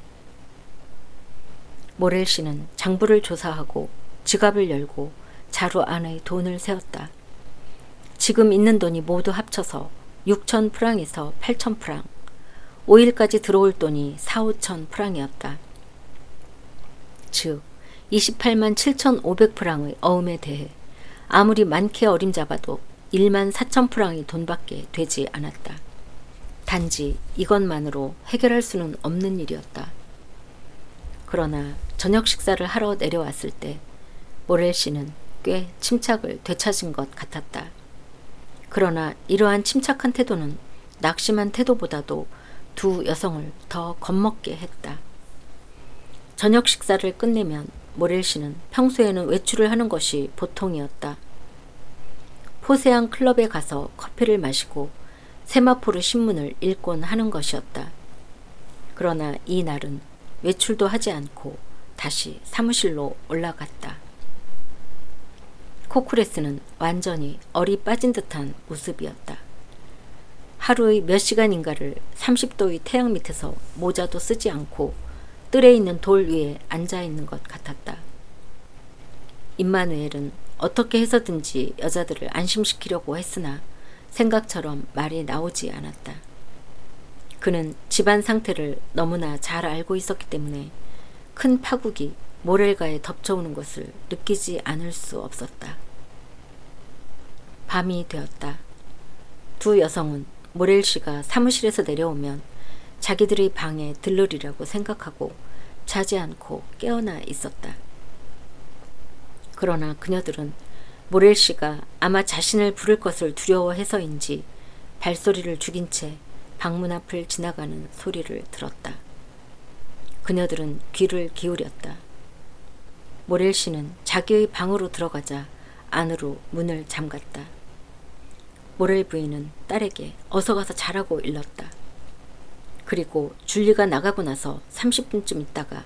모렐 씨는 장부를 조사하고 지갑을 열고 자루 안의 돈을 세었다. 지금 있는 돈이 모두 합쳐서 6천 프랑에서 8천 프랑, 5일까지 들어올 돈이 4, 5천 프랑이었다. 즉 28만 7,500 프랑의 어음에 대해 아무리 많게 어림잡아도 1만 4천 프랑이 돈밖에 되지 않았다. 단지 이것만으로 해결할 수는 없는 일이었다. 그러나 저녁 식사를 하러 내려왔을 때 모렐 씨는 꽤 침착을 되찾은 것 같았다. 그러나 이러한 침착한 태도는 낙심한 태도보다도 두 여성을 더 겁먹게 했다. 저녁 식사를 끝내면 모렐 씨는 평소에는 외출을 하는 것이 보통이었다. 포세앙 클럽에 가서 커피를 마시고 세마포르 신문을 읽곤 하는 것이었다. 그러나 이 날은 외출도 하지 않고 다시 사무실로 올라갔다. 코쿠레스는 완전히 얼이 빠진 듯한 모습이었다. 하루의 몇 시간인가를 30도의 태양 밑에서 모자도 쓰지 않고 뜰에 있는 돌 위에 앉아있는 것 같았다. 임마누엘은 어떻게 해서든지 여자들을 안심시키려고 했으나 생각처럼 말이 나오지 않았다. 그는 집안 상태를 너무나 잘 알고 있었기 때문에 큰 파국이 모렐가에 덮쳐오는 것을 느끼지 않을 수 없었다. 밤이 되었다. 두 여성은 모렐 씨가 사무실에서 내려오면 자기들의 방에 들르리라고 생각하고 자지 않고 깨어나 있었다. 그러나 그녀들은 모렐 씨가 아마 자신을 부를 것을 두려워해서인지 발소리를 죽인 채 방문 앞을 지나가는 소리를 들었다. 그녀들은 귀를 기울였다. 모렐 씨는 자기의 방으로 들어가자 안으로 문을 잠갔다. 모렐 부인은 딸에게 어서 가서 자라고 일렀다. 그리고 줄리가 나가고 나서 30분쯤 있다가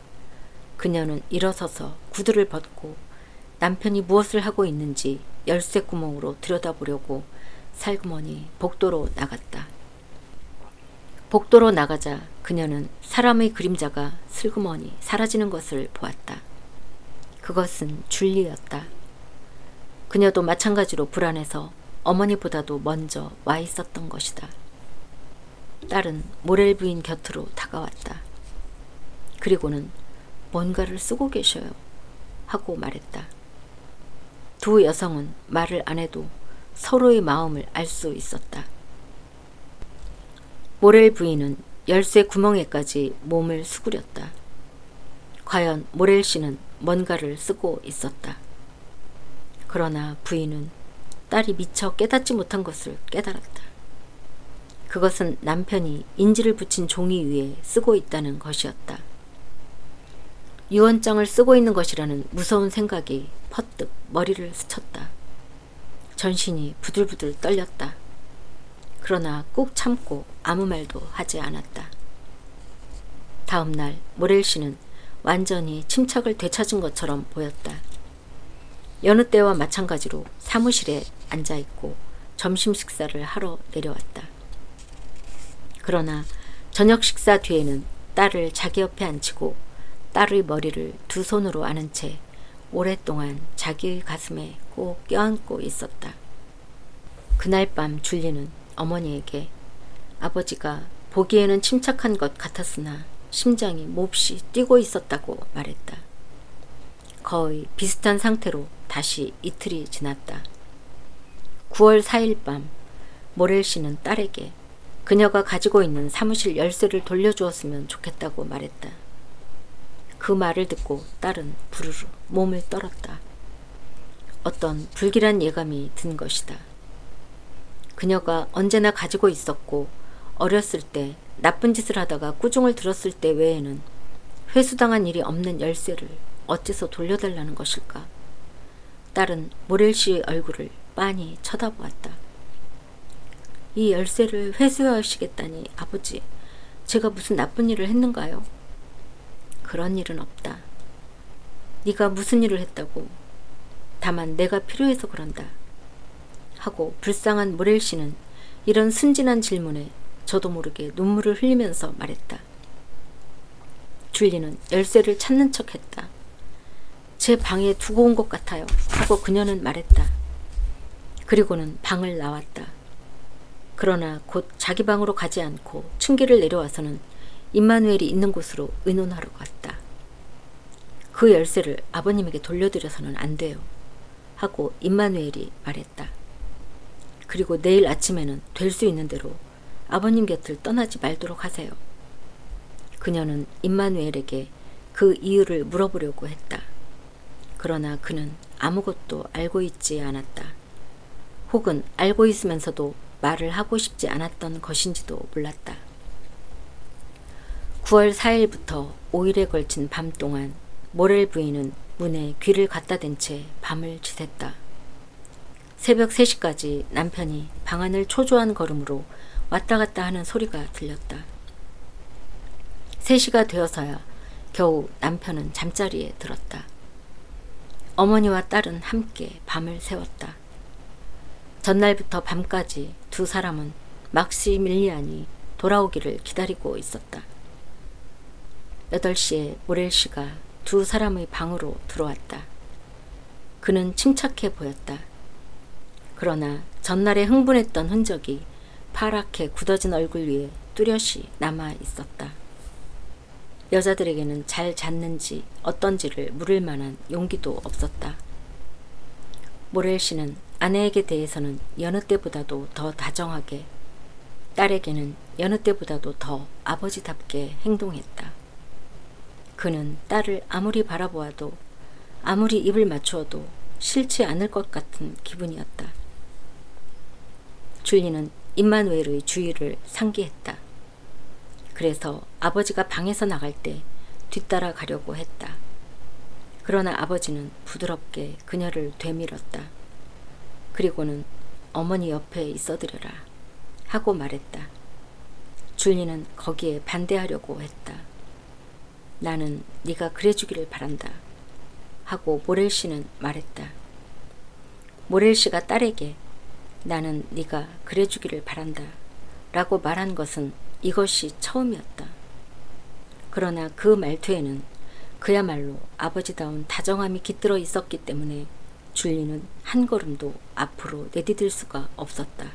그녀는 일어서서 구두를 벗고 남편이 무엇을 하고 있는지 열쇠 구멍으로 들여다보려고 살그머니 복도로 나갔다. 복도로 나가자 그녀는 사람의 그림자가 슬그머니 사라지는 것을 보았다. 그것은 줄리였다. 그녀도 마찬가지로 불안해서 어머니보다도 먼저 와 있었던 것이다. 딸은 모렐 부인 곁으로 다가왔다. 그리고는 뭔가를 쓰고 계셔요 하고 말했다. 두 여성은 말을 안 해도 서로의 마음을 알 수 있었다. 모렐 부인은 열쇠 구멍에까지 몸을 수그렸다. 과연 모렐 씨는 뭔가를 쓰고 있었다. 그러나 부인은 딸이 미처 깨닫지 못한 것을 깨달았다. 그것은 남편이 인지를 붙인 종이 위에 쓰고 있다는 것이었다. 유언장을 쓰고 있는 것이라는 무서운 생각이 퍼뜩 머리를 스쳤다. 전신이 부들부들 떨렸다. 그러나 꾹 참고 아무 말도 하지 않았다. 다음 날 모렐 씨는 완전히 침착을 되찾은 것처럼 보였다. 여느 때와 마찬가지로 사무실에 앉아있고 점심 식사를 하러 내려왔다. 그러나 저녁 식사 뒤에는 딸을 자기 옆에 앉히고 딸의 머리를 두 손으로 안은 채 오랫동안 자기의 가슴에 꼭 껴안고 있었다. 그날 밤 줄리는 어머니에게 아버지가 보기에는 침착한 것 같았으나 심장이 몹시 뛰고 있었다고 말했다. 거의 비슷한 상태로 다시 이틀이 지났다. 9월 4일 밤 모렐 씨는 딸에게 그녀가 가지고 있는 사무실 열쇠를 돌려주었으면 좋겠다고 말했다. 그 말을 듣고 딸은 부르르 몸을 떨었다. 어떤 불길한 예감이 든 것이다. 그녀가 언제나 가지고 있었고 어렸을 때 나쁜 짓을 하다가 꾸중을 들었을 때 외에는 회수당한 일이 없는 열쇠를 어째서 돌려달라는 것일까? 딸은 모렐 씨의 얼굴을 빤히 쳐다보았다. 이 열쇠를 회수하시겠다니 아버지, 제가 무슨 나쁜 일을 했는가요? 그런 일은 없다. 네가 무슨 일을 했다고? 다만 내가 필요해서 그런다. 하고 불쌍한 모렐 씨는 이런 순진한 질문에 저도 모르게 눈물을 흘리면서 말했다. 줄리는 열쇠를 찾는 척했다. 제 방에 두고 온 것 같아요. 하고 그녀는 말했다. 그리고는 방을 나왔다. 그러나 곧 자기 방으로 가지 않고 층계를 내려와서는 임마누엘이 있는 곳으로 의논하러 갔다. 그 열쇠를 아버님에게 돌려드려서는 안 돼요. 하고 임마누엘이 말했다. 그리고 내일 아침에는 될 수 있는 대로 아버님 곁을 떠나지 말도록 하세요. 그녀는 임마누엘에게 그 이유를 물어보려고 했다. 그러나 그는 아무것도 알고 있지 않았다. 혹은 알고 있으면서도 말을 하고 싶지 않았던 것인지도 몰랐다. 9월 4일부터 5일에 걸친 밤 동안 모렐 부인은 문에 귀를 갖다 댄 채 밤을 지샜다. 새벽 3시까지 남편이 방 안을 초조한 걸음으로 왔다 갔다 하는 소리가 들렸다. 3시가 되어서야 겨우 남편은 잠자리에 들었다. 어머니와 딸은 함께 밤을 새웠다. 전날부터 밤까지 두 사람은 막시밀리안이 돌아오기를 기다리고 있었다. 8시에 모렐 씨가 두 사람의 방으로 들어왔다. 그는 침착해 보였다. 그러나 전날에 흥분했던 흔적이 파랗게 굳어진 얼굴 위에 뚜렷이 남아 있었다. 여자들에게는 잘 잤는지 어떤지를 물을 만한 용기도 없었다. 모렐 씨는 아내에게 대해서는 여느 때보다도 더 다정하게, 딸에게는 여느 때보다도 더 아버지답게 행동했다. 그는 딸을 아무리 바라보아도, 아무리 입을 맞추어도 싫지 않을 것 같은 기분이었다. 줄리는 임마누엘의 주의를 상기했다. 그래서 아버지가 방에서 나갈 때 뒤따라 가려고 했다. 그러나 아버지는 부드럽게 그녀를 되밀었다. 그리고는 어머니 옆에 있어드려라 하고 말했다. 줄리는 거기에 반대하려고 했다. 나는 네가 그래주기를 바란다 하고 모렐 씨는 말했다. 모렐 씨가 딸에게 나는 네가 그래주기를 바란다 라고 말한 것은 이것이 처음이었다. 그러나 그 말투에는 그야말로 아버지다운 다정함이 깃들어 있었기 때문에 줄리는 한 걸음도 앞으로 내디딜 수가 없었다.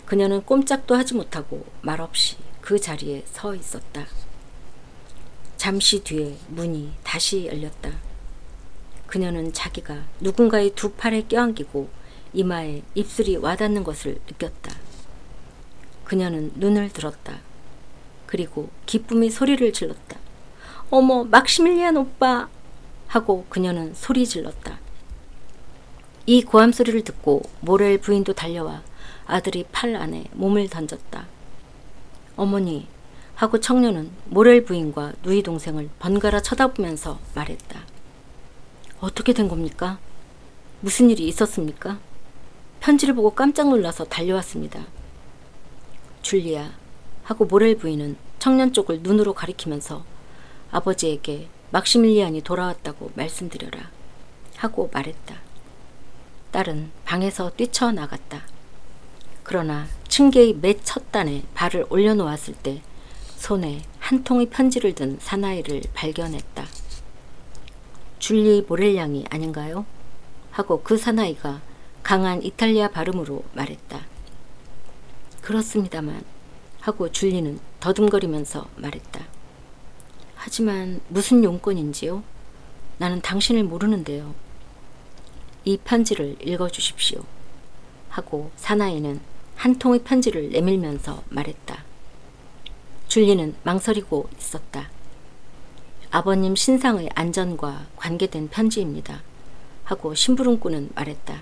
그녀는 꼼짝도 하지 못하고 말없이 그 자리에 서 있었다. 잠시 뒤에 문이 다시 열렸다. 그녀는 자기가 누군가의 두 팔에 껴안기고 이마에 입술이 와닿는 것을 느꼈다. 그녀는 눈을 들었다. 그리고 기쁨의 소리를 질렀다. 어머, 막시밀리안 오빠! 하고 그녀는 소리 질렀다. 이 고함 소리를 듣고 모렐 부인도 달려와 아들이 팔 안에 몸을 던졌다. 어머니! 하고 청년은 모렐 부인과 누이 동생을 번갈아 쳐다보면서 말했다. 어떻게 된 겁니까? 무슨 일이 있었습니까? 편지를 보고 깜짝 놀라서 달려왔습니다. 줄리야, 하고 모렐 부인은 청년 쪽을 눈으로 가리키면서 아버지에게 막시밀리안이 돌아왔다고 말씀드려라 하고 말했다. 딸은 방에서 뛰쳐나갔다. 그러나 층계의 맨 첫 단에 발을 올려놓았을 때 손에 한 통의 편지를 든 사나이를 발견했다. 줄리 모렐 양이 아닌가요? 하고 그 사나이가 강한 이탈리아 발음으로 말했다. 그렇습니다만 하고 줄리는 더듬거리면서 말했다. 하지만 무슨 용건인지요? 나는 당신을 모르는데요. 이 편지를 읽어주십시오. 하고 사나이는 한 통의 편지를 내밀면서 말했다. 줄리는 망설이고 있었다. 아버님 신상의 안전과 관계된 편지입니다. 하고 심부름꾼은 말했다.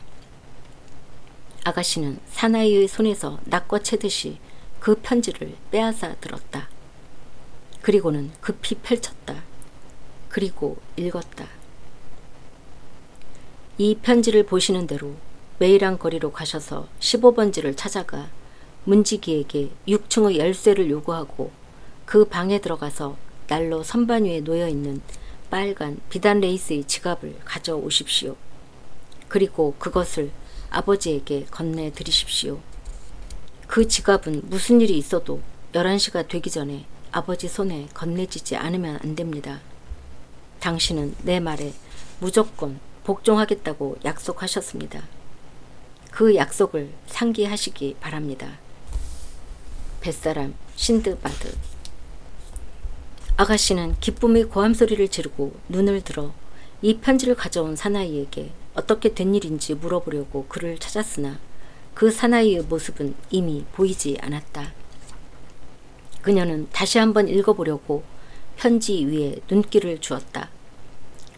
아가씨는 사나이의 손에서 낚아채듯이 그 편지를 빼앗아 들었다. 그리고는 급히 펼쳤다. 그리고 읽었다. 이 편지를 보시는 대로 메이랑 거리로 가셔서 15번지를 찾아가 문지기에게 6층의 열쇠를 요구하고 그 방에 들어가서 난로 선반 위에 놓여있는 빨간 비단 레이스의 지갑을 가져오십시오. 그리고 그것을 아버지에게 건네드리십시오. 그 지갑은 무슨 일이 있어도 11시가 되기 전에 아버지 손에 건네지지 않으면 안 됩니다. 당신은 내 말에 무조건 복종하겠다고 약속하셨습니다. 그 약속을 상기하시기 바랍니다. 뱃사람 신드바드. 아가씨는 기쁨의 고함소리를 지르고 눈을 들어 이 편지를 가져온 사나이에게 어떻게 된 일인지 물어보려고 그를 찾았으나 그 사나이의 모습은 이미 보이지 않았다. 그녀는 다시 한번 읽어보려고 편지 위에 눈길을 주었다.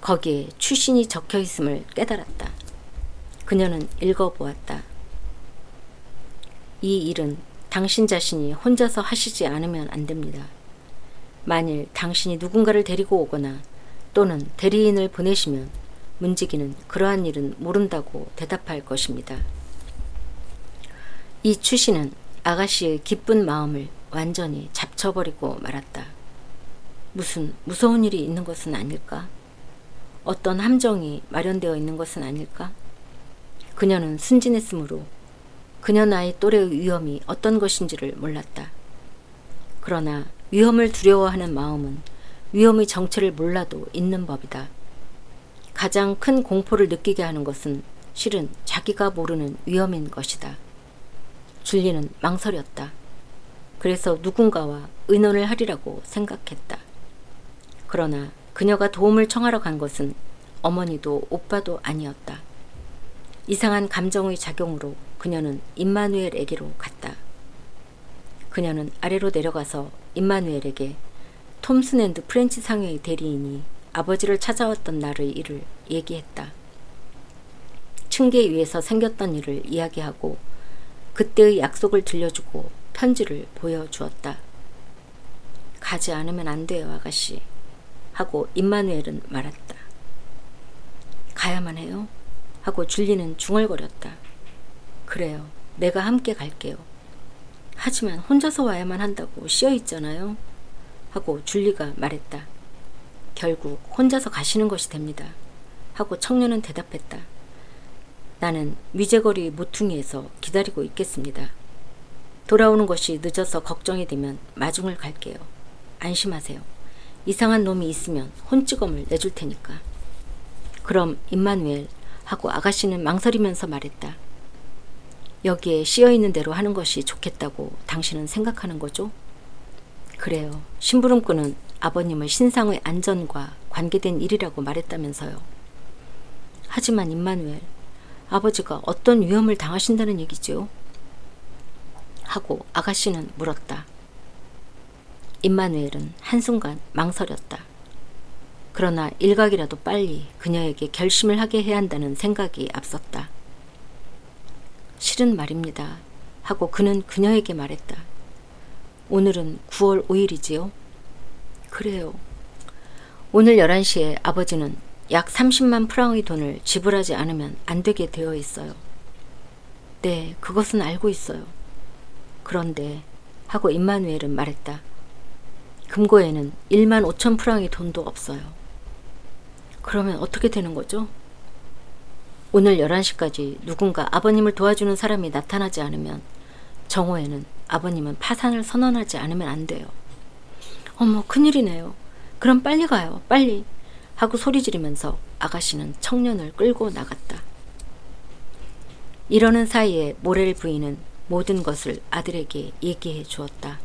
거기에 추신이 적혀 있음을 깨달았다. 그녀는 읽어보았다. 이 일은 당신 자신이 혼자서 하시지 않으면 안 됩니다. 만일 당신이 누군가를 데리고 오거나 또는 대리인을 보내시면 문지기는 그러한 일은 모른다고 대답할 것입니다. 이 추신은 아가씨의 기쁜 마음을 완전히 잡쳐버리고 말았다. 무슨 무서운 일이 있는 것은 아닐까? 어떤 함정이 마련되어 있는 것은 아닐까? 그녀는 순진했으므로 그녀 나이 또래의 위험이 어떤 것인지를 몰랐다. 그러나 위험을 두려워하는 마음은 위험의 정체를 몰라도 있는 법이다. 가장 큰 공포를 느끼게 하는 것은 실은 자기가 모르는 위험인 것이다. 줄리는 망설였다. 그래서 누군가와 의논을 하리라고 생각했다. 그러나 그녀가 도움을 청하러 간 것은 어머니도 오빠도 아니었다. 이상한 감정의 작용으로 그녀는 임마누엘에게로 갔다. 그녀는 아래로 내려가서 임마누엘에게 톰슨앤드 프렌치 상회의 대리인이 아버지를 찾아왔던 날의 일을 얘기했다. 층계 위에서 생겼던 일을 이야기하고 그때의 약속을 들려주고 편지를 보여주었다. 가지 않으면 안 돼요, 아가씨. 하고 임마누엘은 말했다. 가야만 해요? 하고 줄리는 중얼거렸다. 그래요. 내가 함께 갈게요. 하지만 혼자서 와야만 한다고 씌어있잖아요. 하고 줄리가 말했다. 결국 혼자서 가시는 것이 됩니다. 하고 청년은 대답했다. 나는 위제거리 모퉁이에서 기다리고 있겠습니다. 돌아오는 것이 늦어서 걱정이 되면 마중을 갈게요. 안심하세요. 이상한 놈이 있으면 혼찌검을 내줄 테니까. 그럼 임마누엘 하고 아가씨는 망설이면서 말했다. 여기에 씌어있는 대로 하는 것이 좋겠다고 당신은 생각하는 거죠? 그래요. 심부름꾼은 아버님의 신상의 안전과 관계된 일이라고 말했다면서요. 하지만 임마누엘, 아버지가 어떤 위험을 당하신다는 얘기죠? 하고 아가씨는 물었다. 임마누엘은 한순간 망설였다. 그러나 일각이라도 빨리 그녀에게 결심을 하게 해야 한다는 생각이 앞섰다. 실은 말입니다. 하고 그는 그녀에게 말했다. 오늘은 9월 5일이지요? 그래요. 오늘 11시에 아버지는 약 30만 프랑의 돈을 지불하지 않으면 안 되게 되어 있어요. 네, 그것은 알고 있어요. 그런데 하고 임마누엘은 말했다. 금고에는 1만 5천 프랑의 돈도 없어요. 그러면 어떻게 되는 거죠? 오늘 11시까지 누군가 아버님을 도와주는 사람이 나타나지 않으면 정오에는 아버님은 파산을 선언하지 않으면 안 돼요. 어머, 큰일이네요. 그럼 빨리 가요. 빨리. 하고 소리 지르면서 아가씨는 청년을 끌고 나갔다. 이러는 사이에 모렐 부인은 모든 것을 아들에게 얘기해 주었다.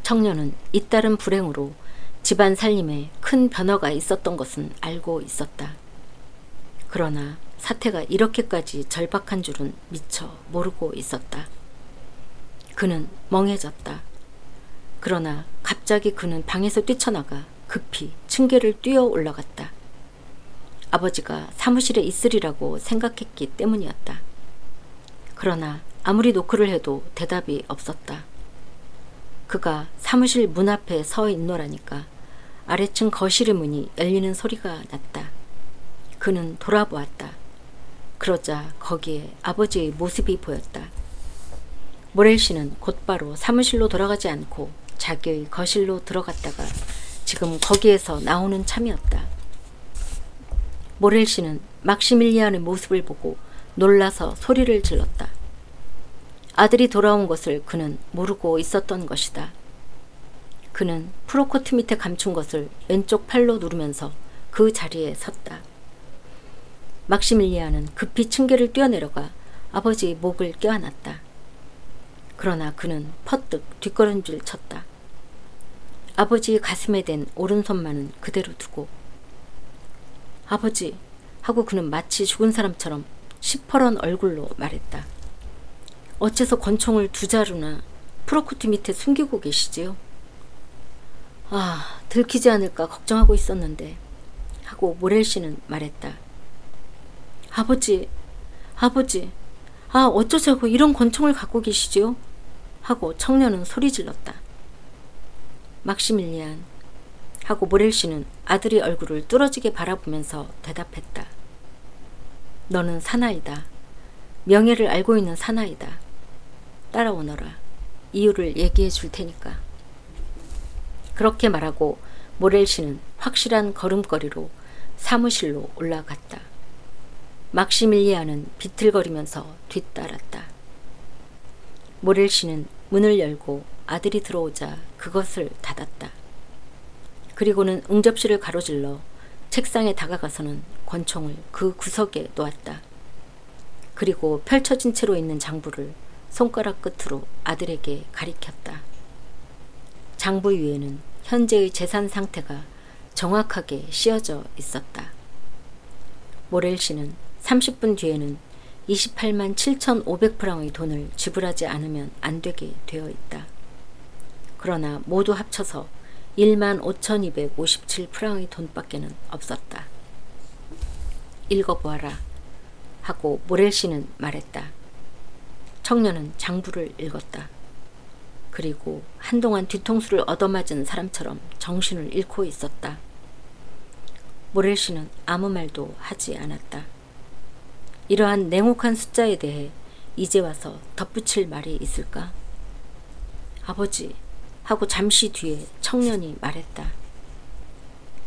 청년은 잇따른 불행으로 집안 살림에 큰 변화가 있었던 것은 알고 있었다. 그러나 사태가 이렇게까지 절박한 줄은 미처 모르고 있었다. 그는 멍해졌다. 그러나 갑자기 그는 방에서 뛰쳐나가 급히 층계를 뛰어 올라갔다. 아버지가 사무실에 있으리라고 생각했기 때문이었다. 그러나 아무리 노크를 해도 대답이 없었다. 그가 사무실 문 앞에 서 있노라니까 아래층 거실의 문이 열리는 소리가 났다. 그는 돌아보았다. 그러자 거기에 아버지의 모습이 보였다. 모렐 씨는 곧바로 사무실로 돌아가지 않고 자기의 거실로 들어갔다가 지금 거기에서 나오는 참이었다. 모렐 씨는 막시밀리안의 모습을 보고 놀라서 소리를 질렀다. 아들이 돌아온 것을 그는 모르고 있었던 것이다. 그는 프로코트 밑에 감춘 것을 왼쪽 팔로 누르면서 그 자리에 섰다. 막시밀리안은 급히 층계를 뛰어내려가 아버지의 목을 껴안았다. 그러나 그는 퍼뜩 뒷걸음질 쳤다. 아버지의 가슴에 댄 오른손만은 그대로 두고 아버지 하고 그는 마치 죽은 사람처럼 시퍼런 얼굴로 말했다. 어째서 권총을 두 자루나 프로코트 밑에 숨기고 계시지요? 아, 들키지 않을까 걱정하고 있었는데 하고 모렐 씨는 말했다. 아버지, 어쩌자고 이런 권총을 갖고 계시지요? 하고 청년은 소리 질렀다. 막시밀리안 하고 모렐 씨는 아들의 얼굴을 뚫어지게 바라보면서 대답했다. 너는 사나이다. 명예를 알고 있는 사나이다. 따라오너라. 이유를 얘기해 줄 테니까. 그렇게 말하고 모렐 씨는 확실한 걸음걸이로 사무실로 올라갔다. 막시밀리안은 비틀거리면서 뒤따랐다. 모렐 씨는 문을 열고 아들이 들어오자 그것을 닫았다. 그리고는 응접실을 가로질러 책상에 다가가서는 권총을 그 구석에 놓았다. 그리고 펼쳐진 채로 있는 장부를 손가락 끝으로 아들에게 가리켰다. 장부 위에는 현재의 재산 상태가 정확하게 씌어져 있었다. 모렐 씨는 30분 뒤에는 28만 7,500프랑의 돈을 지불하지 않으면 안 되게 되어 있다. 그러나 모두 합쳐서 1만 5,257프랑의 돈밖에는 없었다. 읽어보아라 하고 모렐 씨는 말했다. 청년은 장부를 읽었다. 그리고 한동안 뒤통수를 얻어맞은 사람처럼 정신을 잃고 있었다. 모렐 씨는 아무 말도 하지 않았다. 이러한 냉혹한 숫자에 대해 이제 와서 덧붙일 말이 있을까? 아버지 하고 잠시 뒤에 청년이 말했다.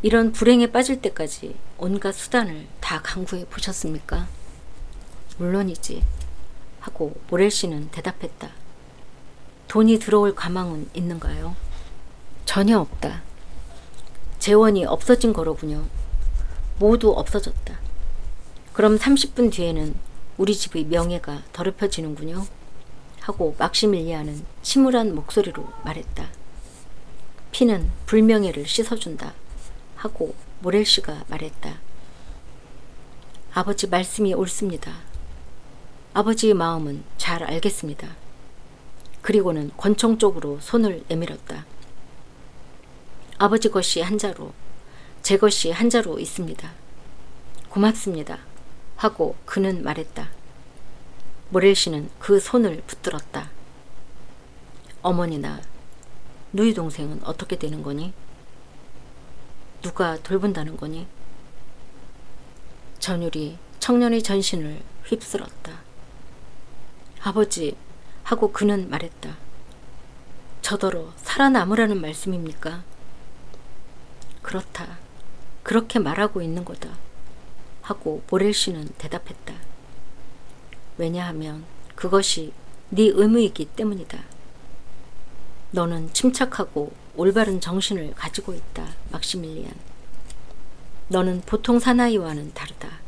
이런 불행에 빠질 때까지 온갖 수단을 다 강구해 보셨습니까? 물론이지 하고 모렐 씨는 대답했다. 돈이 들어올 가망은 있는가요? 전혀 없다. 재원이 없어진 거로군요. 모두 없어졌다. 그럼 30분 뒤에는 우리 집의 명예가 더럽혀지는군요. 하고 막시밀리안은 침울한 목소리로 말했다. 피는 불명예를 씻어준다. 하고 모렐 씨가 말했다. 아버지 말씀이 옳습니다. 아버지의 마음은 잘 알겠습니다. 그리고는 권총 쪽으로 손을 내밀었다. 아버지 것이 한 자루, 제 것이 한 자루 있습니다. 고맙습니다. 하고 그는 말했다. 모렐 씨는 그 손을 붙들었다. 어머니나 누이 동생은 어떻게 되는 거니? 누가 돌본다는 거니? 전율이 청년의 전신을 휩쓸었다. 아버지 하고 그는 말했다. 저더러 살아남으라는 말씀입니까? 그렇다. 그렇게 말하고 있는 거다. 하고 모렐 씨는 대답했다. 왜냐하면 그것이 네 의무이기 때문이다. 너는 침착하고 올바른 정신을 가지고 있다, 막시밀리안. 너는 보통 사나이와는 다르다.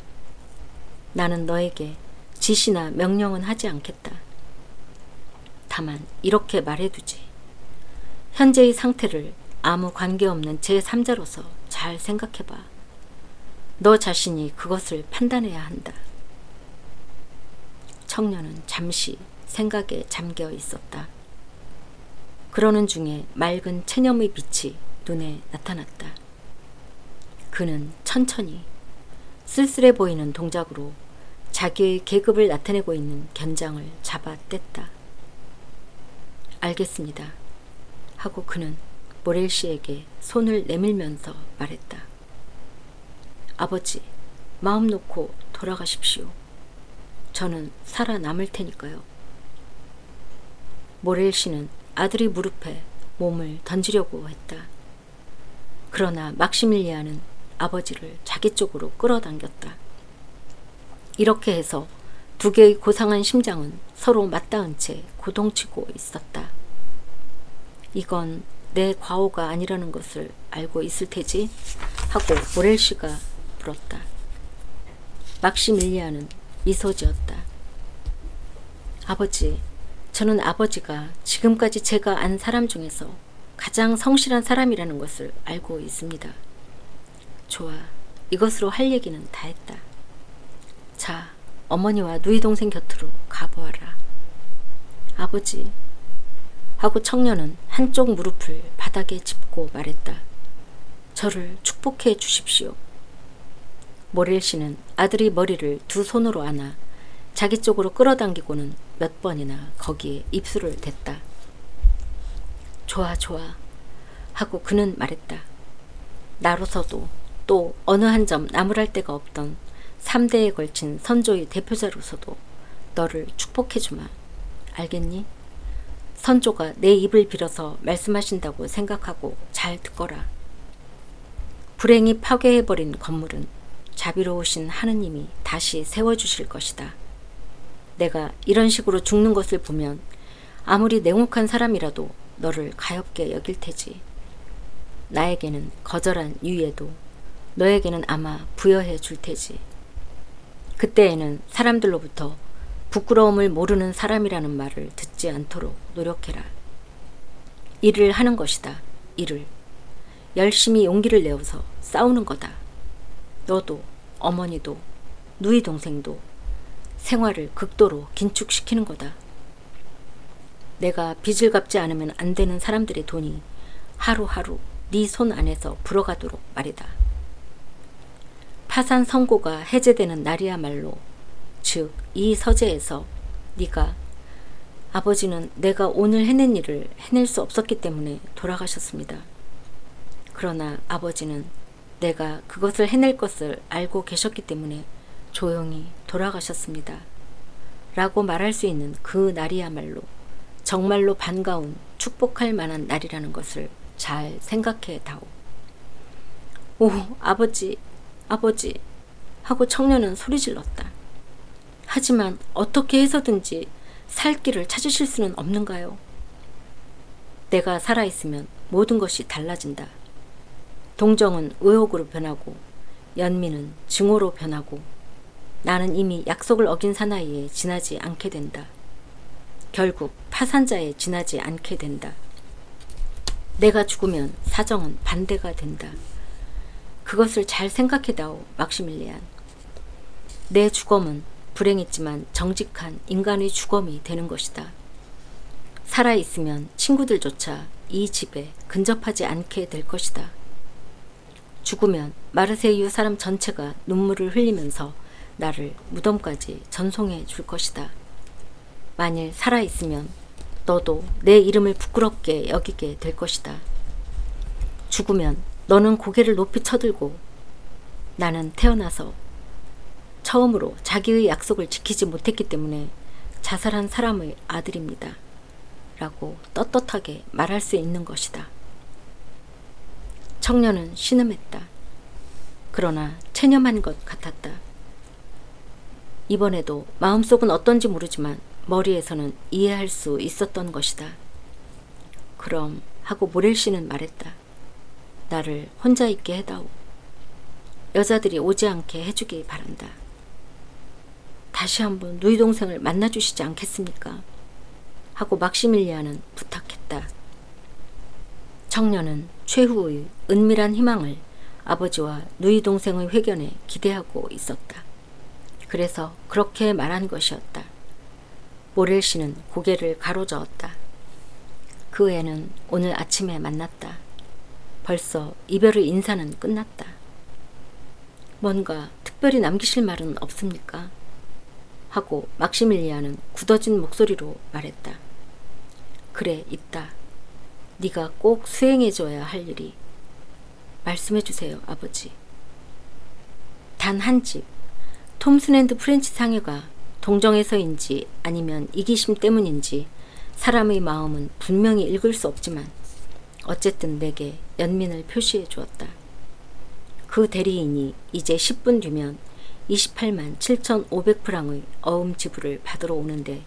나는 너에게 지시나 명령은 하지 않겠다. 다만 이렇게 말해두지. 현재의 상태를 아무 관계없는 제3자로서 잘 생각해봐. 너 자신이 그것을 판단해야 한다. 청년은 잠시 생각에 잠겨 있었다. 그러는 중에 맑은 체념의 빛이 눈에 나타났다. 그는 천천히 쓸쓸해 보이는 동작으로 자기의 계급을 나타내고 있는 견장을 잡아 뗐다. 알겠습니다. 하고 그는 모렐 씨에게 손을 내밀면서 말했다. 아버지, 마음 놓고 돌아가십시오. 저는 살아남을 테니까요. 모렐 씨는 아들이 무릎에 몸을 던지려고 했다. 그러나 막시밀리안은 아버지를 자기 쪽으로 끌어당겼다. 이렇게 해서 두 개의 고상한 심장은 서로 맞닿은 채 고동치고 있었다. 이건 내 과오가 아니라는 것을 알고 있을 테지? 하고 모렐 씨가 물었다. 막시밀리안은 미소 지었다. 아버지, 저는 아버지가 지금까지 제가 안 사람 중에서 가장 성실한 사람이라는 것을 알고 있습니다. 좋아, 이것으로 할 얘기는 다 했다. 자, 어머니와 누이 동생 곁으로 가보아라. 아버지, 하고 청년은 한쪽 무릎을 바닥에 짚고 말했다. 저를 축복해 주십시오. 모렐 씨는 아들의 머리를 두 손으로 안아 자기 쪽으로 끌어당기고는 몇 번이나 거기에 입술을 댔다. 좋아, 좋아, 하고 그는 말했다. 나로서도 또 어느 한 점 나무랄 데가 없던 3대에 걸친 선조의 대표자로서도 너를 축복해주마. 알겠니? 선조가 내 입을 빌어서 말씀하신다고 생각하고 잘 듣거라. 불행이 파괴해버린 건물은 자비로우신 하느님이 다시 세워주실 것이다. 내가 이런 식으로 죽는 것을 보면 아무리 냉혹한 사람이라도 너를 가엾게 여길 테지. 나에게는 거절한 유예도 너에게는 아마 부여해 줄 테지. 그때에는 사람들로부터 부끄러움을 모르는 사람이라는 말을 듣지 않도록 노력해라. 일을 하는 것이다. 일을. 열심히 용기를 내어서 싸우는 거다. 너도 어머니도 누이 동생도 생활을 극도로 긴축시키는 거다. 내가 빚을 갚지 않으면 안 되는 사람들의 돈이 하루하루 네 손 안에서 불어가도록 말이다. 파산 선고가 해제되는 날이야말로, 즉 이 서재에서 네가 아버지는 내가 오늘 해낸 일을 해낼 수 없었기 때문에 돌아가셨습니다. 그러나 아버지는 내가 그것을 해낼 것을 알고 계셨기 때문에 조용히 돌아가셨습니다. 라고 말할 수 있는 그 날이야말로 정말로 반가운 축복할 만한 날이라는 것을 잘 생각해 다오. 오, 아버지, 아버지, 하고 청년은 소리 질렀다. 하지만 어떻게 해서든지 살 길을 찾으실 수는 없는가요? 내가 살아있으면 모든 것이 달라진다. 동정은 의혹으로 변하고 연민은 증오로 변하고 나는 이미 약속을 어긴 사나이에 지나지 않게 된다. 결국 파산자에 지나지 않게 된다. 내가 죽으면 사정은 반대가 된다. 그것을 잘 생각해다오, 막시밀리안. 내 죽음은 불행했지만 정직한 인간의 죽음이 되는 것이다. 살아있으면 친구들조차 이 집에 근접하지 않게 될 것이다. 죽으면 마르세유 사람 전체가 눈물을 흘리면서 나를 무덤까지 전송해 줄 것이다. 만일 살아있으면 너도 내 이름을 부끄럽게 여기게 될 것이다. 죽으면 너는 고개를 높이 쳐들고 나는 태어나서 처음으로 자기의 약속을 지키지 못했기 때문에 자살한 사람의 아들입니다. 라고 떳떳하게 말할 수 있는 것이다. 청년은 신음했다. 그러나 체념한 것 같았다. 이번에도 마음속은 어떤지 모르지만 머리에서는 이해할 수 있었던 것이다. 그럼 하고 모렐 씨는 말했다. 나를 혼자 있게 해다오. 여자들이 오지 않게 해주기 바란다. 다시 한번 누이 동생을 만나주시지 않겠습니까? 하고 막시밀리안은 부탁했다. 청년은 최후의 은밀한 희망을 아버지와 누이 동생의 회견에 기대하고 있었다. 그래서 그렇게 말한 것이었다. 모렐 씨는 고개를 가로저었다. 그 애는 오늘 아침에 만났다. 벌써 이별의 인사는 끝났다. 뭔가 특별히 남기실 말은 없습니까? 하고 막시밀리안은 굳어진 목소리로 말했다. 그래, 있다. 네가 꼭 수행해줘야 할 일이. 말씀해주세요, 아버지. 단 한 집, 톰슨앤드 프렌치 상여가 동정에서인지 아니면 이기심 때문인지 사람의 마음은 분명히 읽을 수 없지만 어쨌든 내게 연민을 표시해 주었다. 그 대리인이 이제 10분 뒤면 28만 7,500프랑의 어음 지불을 받으러 오는데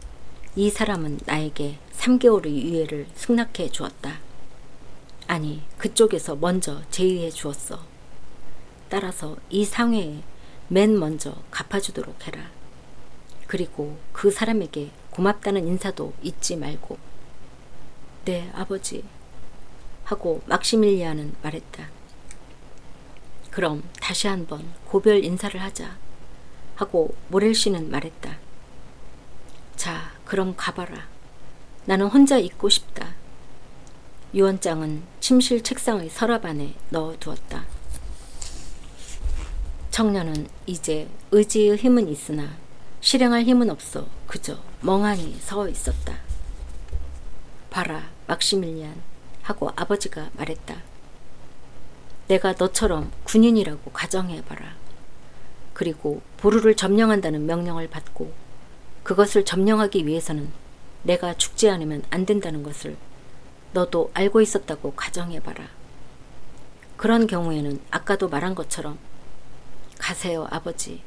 이 사람은 나에게 3개월의 유예를 승낙해 주었다. 아니, 그쪽에서 먼저 제의해 주었어. 따라서 이 상회에 맨 먼저 갚아주도록 해라. 그리고 그 사람에게 고맙다는 인사도 잊지 말고. 네, 아버지. 하고 막시밀리안은 말했다. 그럼 다시 한번 고별 인사를 하자. 하고 모렐 씨는 말했다. 자, 그럼 가봐라. 나는 혼자 있고 싶다. 유언장은 침실 책상의 서랍 안에 넣어두었다. 청년은 이제 의지의 힘은 있으나 실행할 힘은 없어 그저 멍하니 서 있었다. 봐라, 막시밀리안. 하고 아버지가 말했다. 내가 너처럼 군인이라고 가정해봐라. 그리고 보루를 점령한다는 명령을 받고 그것을 점령하기 위해서는 내가 죽지 않으면 안 된다는 것을 너도 알고 있었다고 가정해봐라. 그런 경우에는 아까도 말한 것처럼 가세요, 아버지.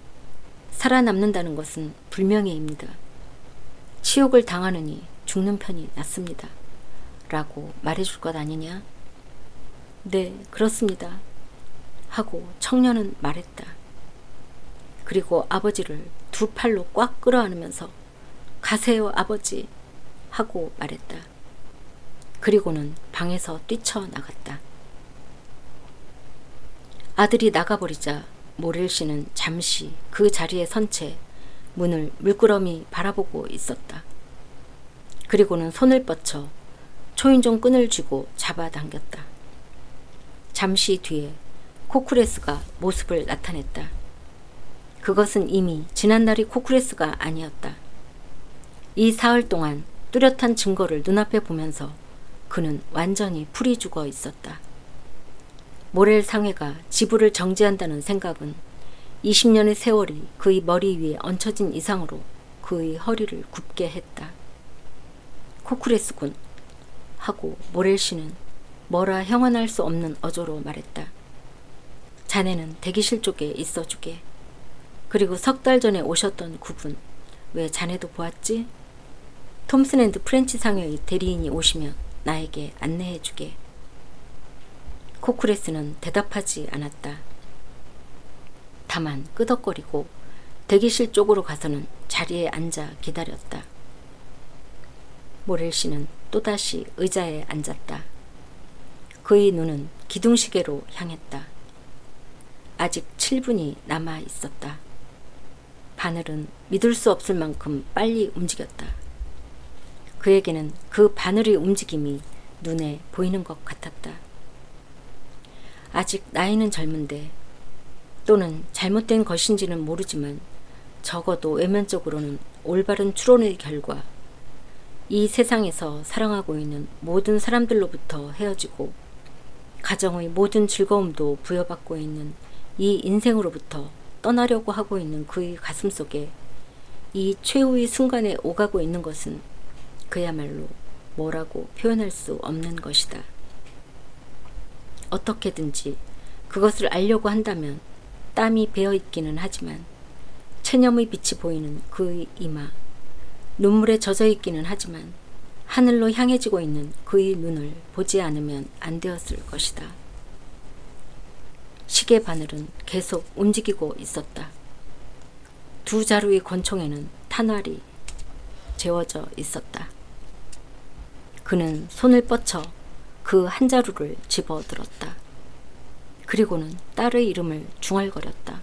살아남는다는 것은 불명예입니다. 치욕을 당하느니 죽는 편이 낫습니다. 라고 말해줄 것 아니냐? 네, 그렇습니다. 하고 청년은 말했다. 그리고 아버지를 두 팔로 꽉 끌어안으면서 가세요, 아버지. 하고 말했다. 그리고는 방에서 뛰쳐나갔다. 아들이 나가버리자 모렐 씨는 잠시 그 자리에 선 채 문을 물끄러미 바라보고 있었다. 그리고는 손을 뻗쳐 초인종 끈을 쥐고 잡아당겼다. 잠시 뒤에 코쿠레스가 모습을 나타냈다. 그것은 이미 지난날이 코쿠레스가 아니었다. 이 사흘 동안 뚜렷한 증거를 눈앞에 보면서 그는 완전히 풀이 죽어 있었다. 모렐 상회가 지불을 정지한다는 생각은 20년의 세월이 그의 머리 위에 얹혀진 이상으로 그의 허리를 굽게 했다. 코쿠레스군. 하고 모렐 씨는 뭐라 형언할 수 없는 어조로 말했다. 자네는 대기실 쪽에 있어주게. 그리고 석 달 전에 오셨던 그분, 왜 자네도 보았지? 톰슨 앤드 프렌치 상회의 대리인이 오시면 나에게 안내해주게. 코쿠레스는 대답하지 않았다. 다만 끄덕거리고 대기실 쪽으로 가서는 자리에 앉아 기다렸다. 모렐 씨는 또다시 의자에 앉았다. 그의 눈은 기둥시계로 향했다. 아직 7분이 남아 있었다. 바늘은 믿을 수 없을 만큼 빨리 움직였다. 그에게는 그 바늘의 움직임이 눈에 보이는 것 같았다. 아직 나이는 젊은데, 또는 잘못된 것인지는 모르지만 적어도 외면적으로는 올바른 추론의 결과 이 세상에서 사랑하고 있는 모든 사람들로부터 헤어지고 가정의 모든 즐거움도 부여받고 있는 이 인생으로부터 떠나려고 하고 있는 그의 가슴 속에 이 최후의 순간에 오가고 있는 것은 그야말로 뭐라고 표현할 수 없는 것이다. 어떻게든지 그것을 알려고 한다면 땀이 배어있기는 하지만 체념의 빛이 보이는 그의 이마, 눈물에 젖어있기는 하지만 하늘로 향해지고 있는 그의 눈을 보지 않으면 안 되었을 것이다. 시계 바늘은 계속 움직이고 있었다. 두 자루의 권총에는 탄알이 재워져 있었다. 그는 손을 뻗쳐 그 한 자루를 집어들었다. 그리고는 딸의 이름을 중얼거렸다.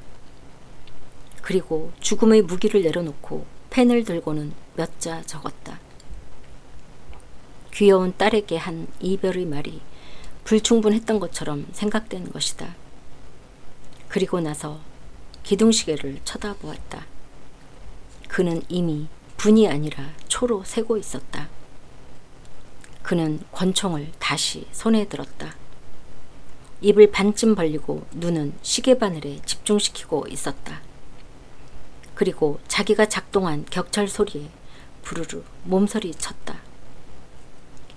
그리고 죽음의 무기를 내려놓고 펜을 들고는 몇 자 적었다. 귀여운 딸에게 한 이별의 말이 불충분했던 것처럼 생각된 것이다. 그리고 나서 기둥시계를 쳐다보았다. 그는 이미 분이 아니라 초로 새고 있었다. 그는 권총을 다시 손에 들었다. 입을 반쯤 벌리고 눈은 시계바늘에 집중시키고 있었다. 그리고 자기가 작동한 격철 소리에 부르르 몸서리 쳤다.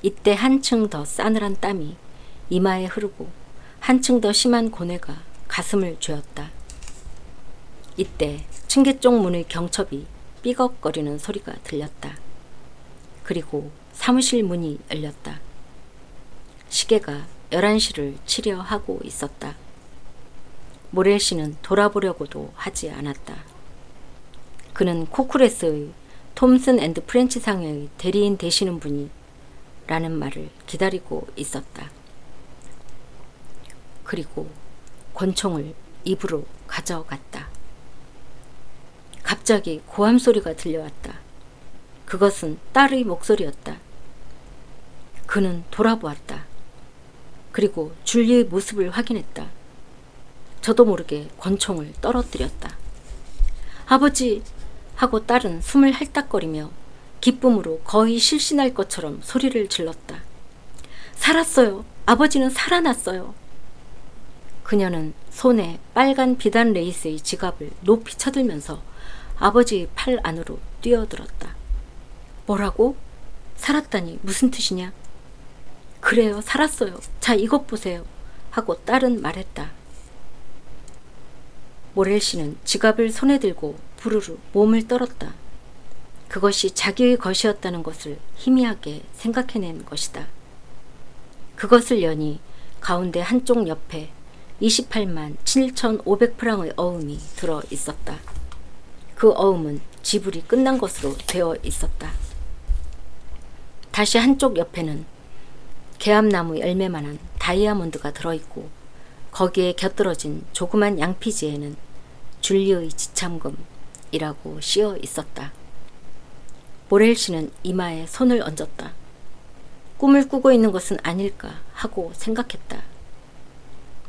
이때 한층 더 싸늘한 땀이 이마에 흐르고 한층 더 심한 고뇌가 가슴을 죄었다. 이때 층계 쪽 문의 경첩이 삐걱거리는 소리가 들렸다. 그리고 사무실 문이 열렸다. 시계가 11시를 치려 하고 있었다. 모렐 씨는 돌아보려고도 하지 않았다. 그는 코쿠레스의 톰슨 앤드 프렌치 상영의 대리인 되시는 분이 라는 말을 기다리고 있었다. 그리고 권총을 입으로 가져갔다. 갑자기 고함 소리가 들려왔다. 그것은 딸의 목소리였다. 그는 돌아보았다. 그리고 줄리의 모습을 확인했다. 저도 모르게 권총을 떨어뜨렸다. 아버지! 하고 딸은 숨을 헐떡거리며 기쁨으로 거의 실신할 것처럼 소리를 질렀다. 살았어요. 아버지는 살아났어요. 그녀는 손에 빨간 비단 레이스의 지갑을 높이 쳐들면서 아버지의 팔 안으로 뛰어들었다. 뭐라고? 살았다니 무슨 뜻이냐? 그래요, 살았어요. 자, 이것 보세요. 하고 딸은 말했다. 모렐 씨는 지갑을 손에 들고 부르르 몸을 떨었다. 그것이 자기의 것이었다는 것을 희미하게 생각해낸 것이다. 그것을 여니 가운데 한쪽 옆에 28만 7,500프랑의 어음이 들어 있었다. 그 어음은 지불이 끝난 것으로 되어 있었다. 다시 한쪽 옆에는 개암나무 열매만한 다이아몬드가 들어있고 거기에 곁들어진 조그만 양피지에는 줄리의 지참금이라고 씌어 있었다. 모렐 씨는 이마에 손을 얹었다. 꿈을 꾸고 있는 것은 아닐까 하고 생각했다.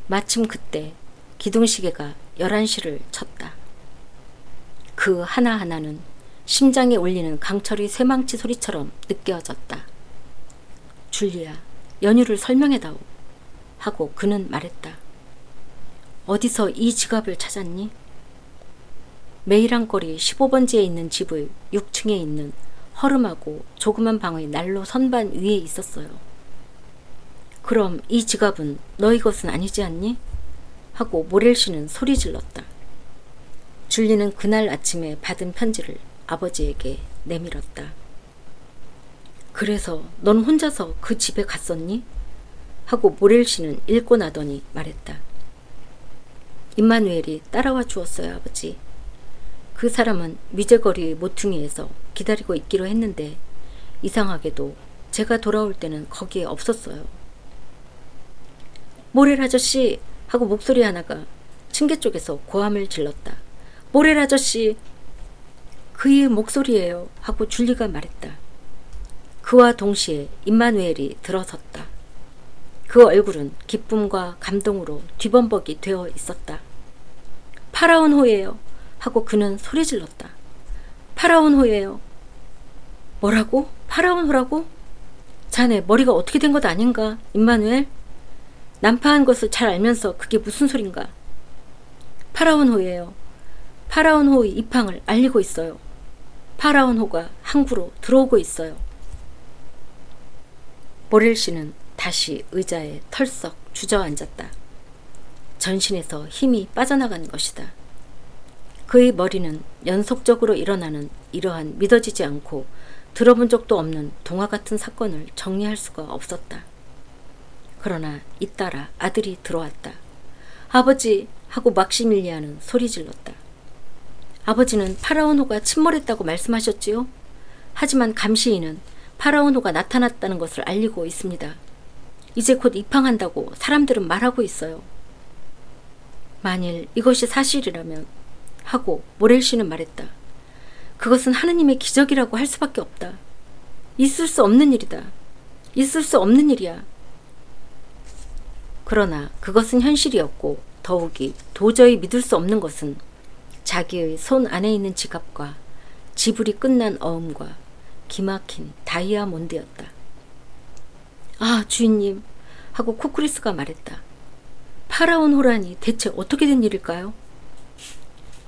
마침 그때 기둥시계가 11시를 쳤다. 그 하나하나는 심장에 울리는 강철의 쇠망치 소리처럼 느껴졌다. 줄리야, 연유를 설명해다오. 하고 그는 말했다. 어디서 이 지갑을 찾았니? 메이랑거리 15번지에 있는 집의 6층에 있는 허름하고 조그만 방의 난로 선반 위에 있었어요. 그럼 이 지갑은 너희 것은 아니지 않니? 하고 모렐 씨는 소리 질렀다. 줄리는 그날 아침에 받은 편지를 아버지에게 내밀었다. 그래서 넌 혼자서 그 집에 갔었니? 하고 모렐 씨는 읽고 나더니 말했다. 임마누엘이 따라와 주었어요, 아버지. 그 사람은 미제거리의 모퉁이에서 기다리고 있기로 했는데 이상하게도 제가 돌아올 때는 거기에 없었어요. 모렐 아저씨! 하고 목소리 하나가 층계 쪽에서 고함을 질렀다. 모렐 아저씨! 그의 목소리예요. 하고 줄리가 말했다. 그와 동시에 임마누엘이 들어섰다. 그 얼굴은 기쁨과 감동으로 뒤범벅이 되어 있었다. 파라온호예요. 하고 그는 소리 질렀다. 파라온호예요. 뭐라고? 파라온호라고? 자네 머리가 어떻게 된 것 아닌가, 임마누엘? 난파한 것을 잘 알면서 그게 무슨 소린가? 파라온호예요. 파라온호의 입항을 알리고 있어요. 파라온호가 항구로 들어오고 있어요. 모렐 씨는 다시 의자에 털썩 주저앉았다. 전신에서 힘이 빠져나간 것이다. 그의 머리는 연속적으로 일어나는 이러한 믿어지지 않고 들어본 적도 없는 동화 같은 사건을 정리할 수가 없었다. 그러나 잇따라 아들이 들어왔다. 아버지! 하고 막시밀리아는 소리 질렀다. 아버지는 파라온호가 침몰했다고 말씀하셨지요? 하지만 감시인은 파라온호가 나타났다는 것을 알리고 있습니다. 이제 곧 입항한다고 사람들은 말하고 있어요. 만일 이것이 사실이라면 하고 모렐 씨는 말했다. 그것은 하느님의 기적이라고 할 수밖에 없다. 있을 수 없는 일이다. 있을 수 없는 일이야. 그러나 그것은 현실이었고 더욱이 도저히 믿을 수 없는 것은 자기의 손 안에 있는 지갑과 지불이 끝난 어음과 기막힌 다이아몬드였다. 아, 주인님! 하고 코크리스가 말했다. 파라온호라니 대체 어떻게 된 일일까요?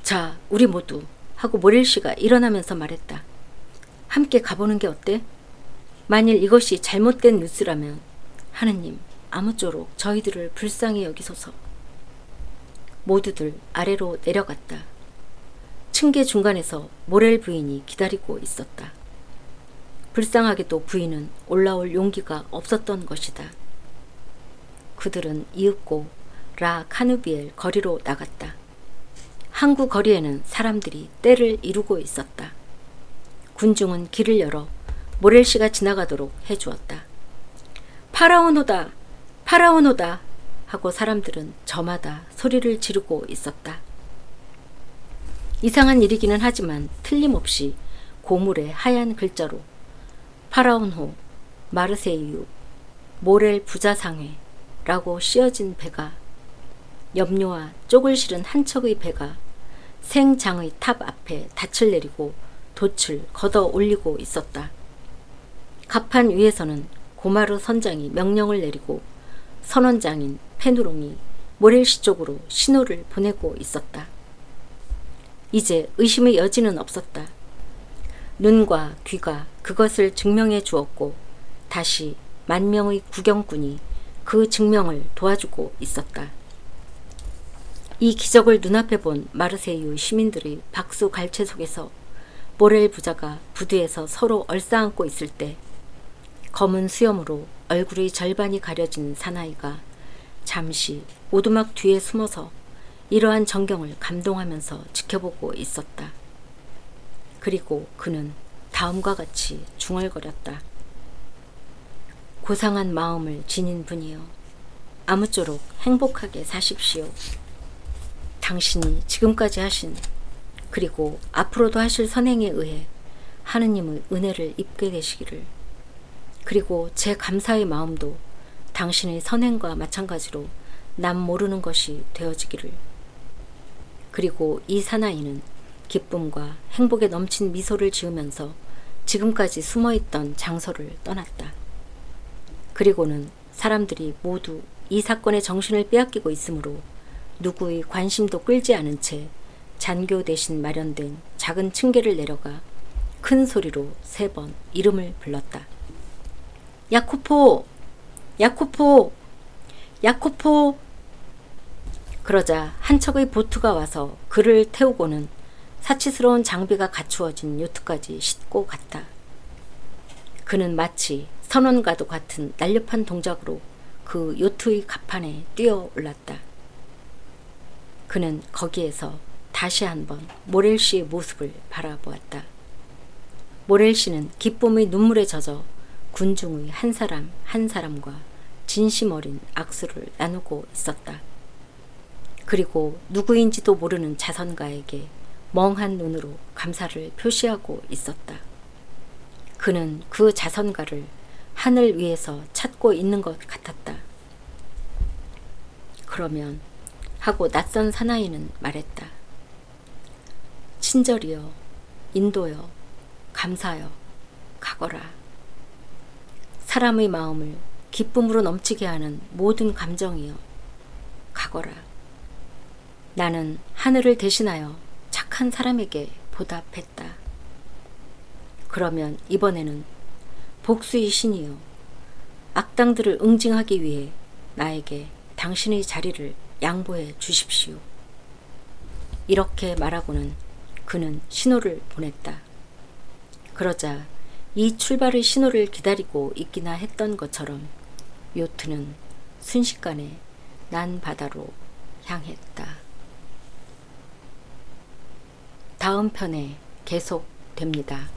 자, 우리 모두 하고 모렐 씨가 일어나면서 말했다. 함께 가보는 게 어때? 만일 이것이 잘못된 뉴스라면 하느님 아무쪼록 저희들을 불쌍히 여기소서. 모두들 아래로 내려갔다. 층계 중간에서 모렐 부인이 기다리고 있었다. 불쌍하게도 부인은 올라올 용기가 없었던 것이다. 그들은 이윽고 라 카누비엘 거리로 나갔다. 항구 거리에는 사람들이 때를 이루고 있었다. 군중은 길을 열어 모렐 씨가 지나가도록 해주었다. 파라오노다! 파라오노다! 하고 사람들은 저마다 소리를 지르고 있었다. 이상한 일이기는 하지만 틀림없이 고물의 하얀 글자로 파라온호, 마르세유, 모렐 부자상회라고 씌어진 배가, 염료와 쪽을 실은 한 척의 배가 생장의 탑 앞에 닻을 내리고 돛을 걷어 올리고 있었다. 갑판 위에서는 고마르 선장이 명령을 내리고 선원장인 페누롱이 모렐시 쪽으로 신호를 보내고 있었다. 이제 의심의 여지는 없었다. 눈과 귀가 그것을 증명해 주었고 다시 10,000명의 구경꾼이 그 증명을 도와주고 있었다. 이 기적을 눈앞에 본 마르세유 시민들의 박수 갈채 속에서 모렐 부자가 부두에서 서로 얼싸안고 있을 때 검은 수염으로 얼굴의 절반이 가려진 사나이가 잠시 오두막 뒤에 숨어서 이러한 전경을 감동하면서 지켜보고 있었다. 그리고 그는 다음과 같이 중얼거렸다. 고상한 마음을 지닌 분이여, 아무쪼록 행복하게 사십시오. 당신이 지금까지 하신 그리고 앞으로도 하실 선행에 의해 하느님의 은혜를 입게 되시기를, 그리고 제 감사의 마음도 당신의 선행과 마찬가지로 남 모르는 것이 되어지기를. 그리고 이 사나이는 기쁨과 행복에 넘친 미소를 지으면서 지금까지 숨어있던 장소를 떠났다. 그리고는 사람들이 모두 이 사건의 정신을 빼앗기고 있으므로 누구의 관심도 끌지 않은 채 잔교 대신 마련된 작은 층계를 내려가 큰 소리로 3번 이름을 불렀다. 야코포! 야코포! 야코포! 그러자 한 척의 보트가 와서 그를 태우고는 사치스러운 장비가 갖추어진 요트까지 싣고 갔다. 그는 마치 선원과도 같은 날렵한 동작으로 그 요트의 갑판에 뛰어 올랐다. 그는 거기에서 다시 한번 모렐 씨의 모습을 바라보았다. 모렐 씨는 기쁨의 눈물에 젖어 군중의 한 사람 한 사람과 진심 어린 악수를 나누고 있었다. 그리고 누구인지도 모르는 자선가에게 멍한 눈으로 감사를 표시하고 있었다. 그는 그 자선가를 하늘 위에서 찾고 있는 것 같았다. 그러면 하고 낯선 사나이는 말했다. 친절이여, 인도여, 감사여, 가거라. 사람의 마음을 기쁨으로 넘치게 하는 모든 감정이여, 가거라. 나는 하늘을 대신하여 착한 사람에게 보답했다. 그러면 이번에는 복수의 신이여, 악당들을 응징하기 위해 나에게 당신의 자리를 양보해 주십시오. 이렇게 말하고는 그는 신호를 보냈다. 그러자 이 출발의 신호를 기다리고 있기나 했던 것처럼 요트는 순식간에 난 바다로 향했다. 다음 편에 계속됩니다.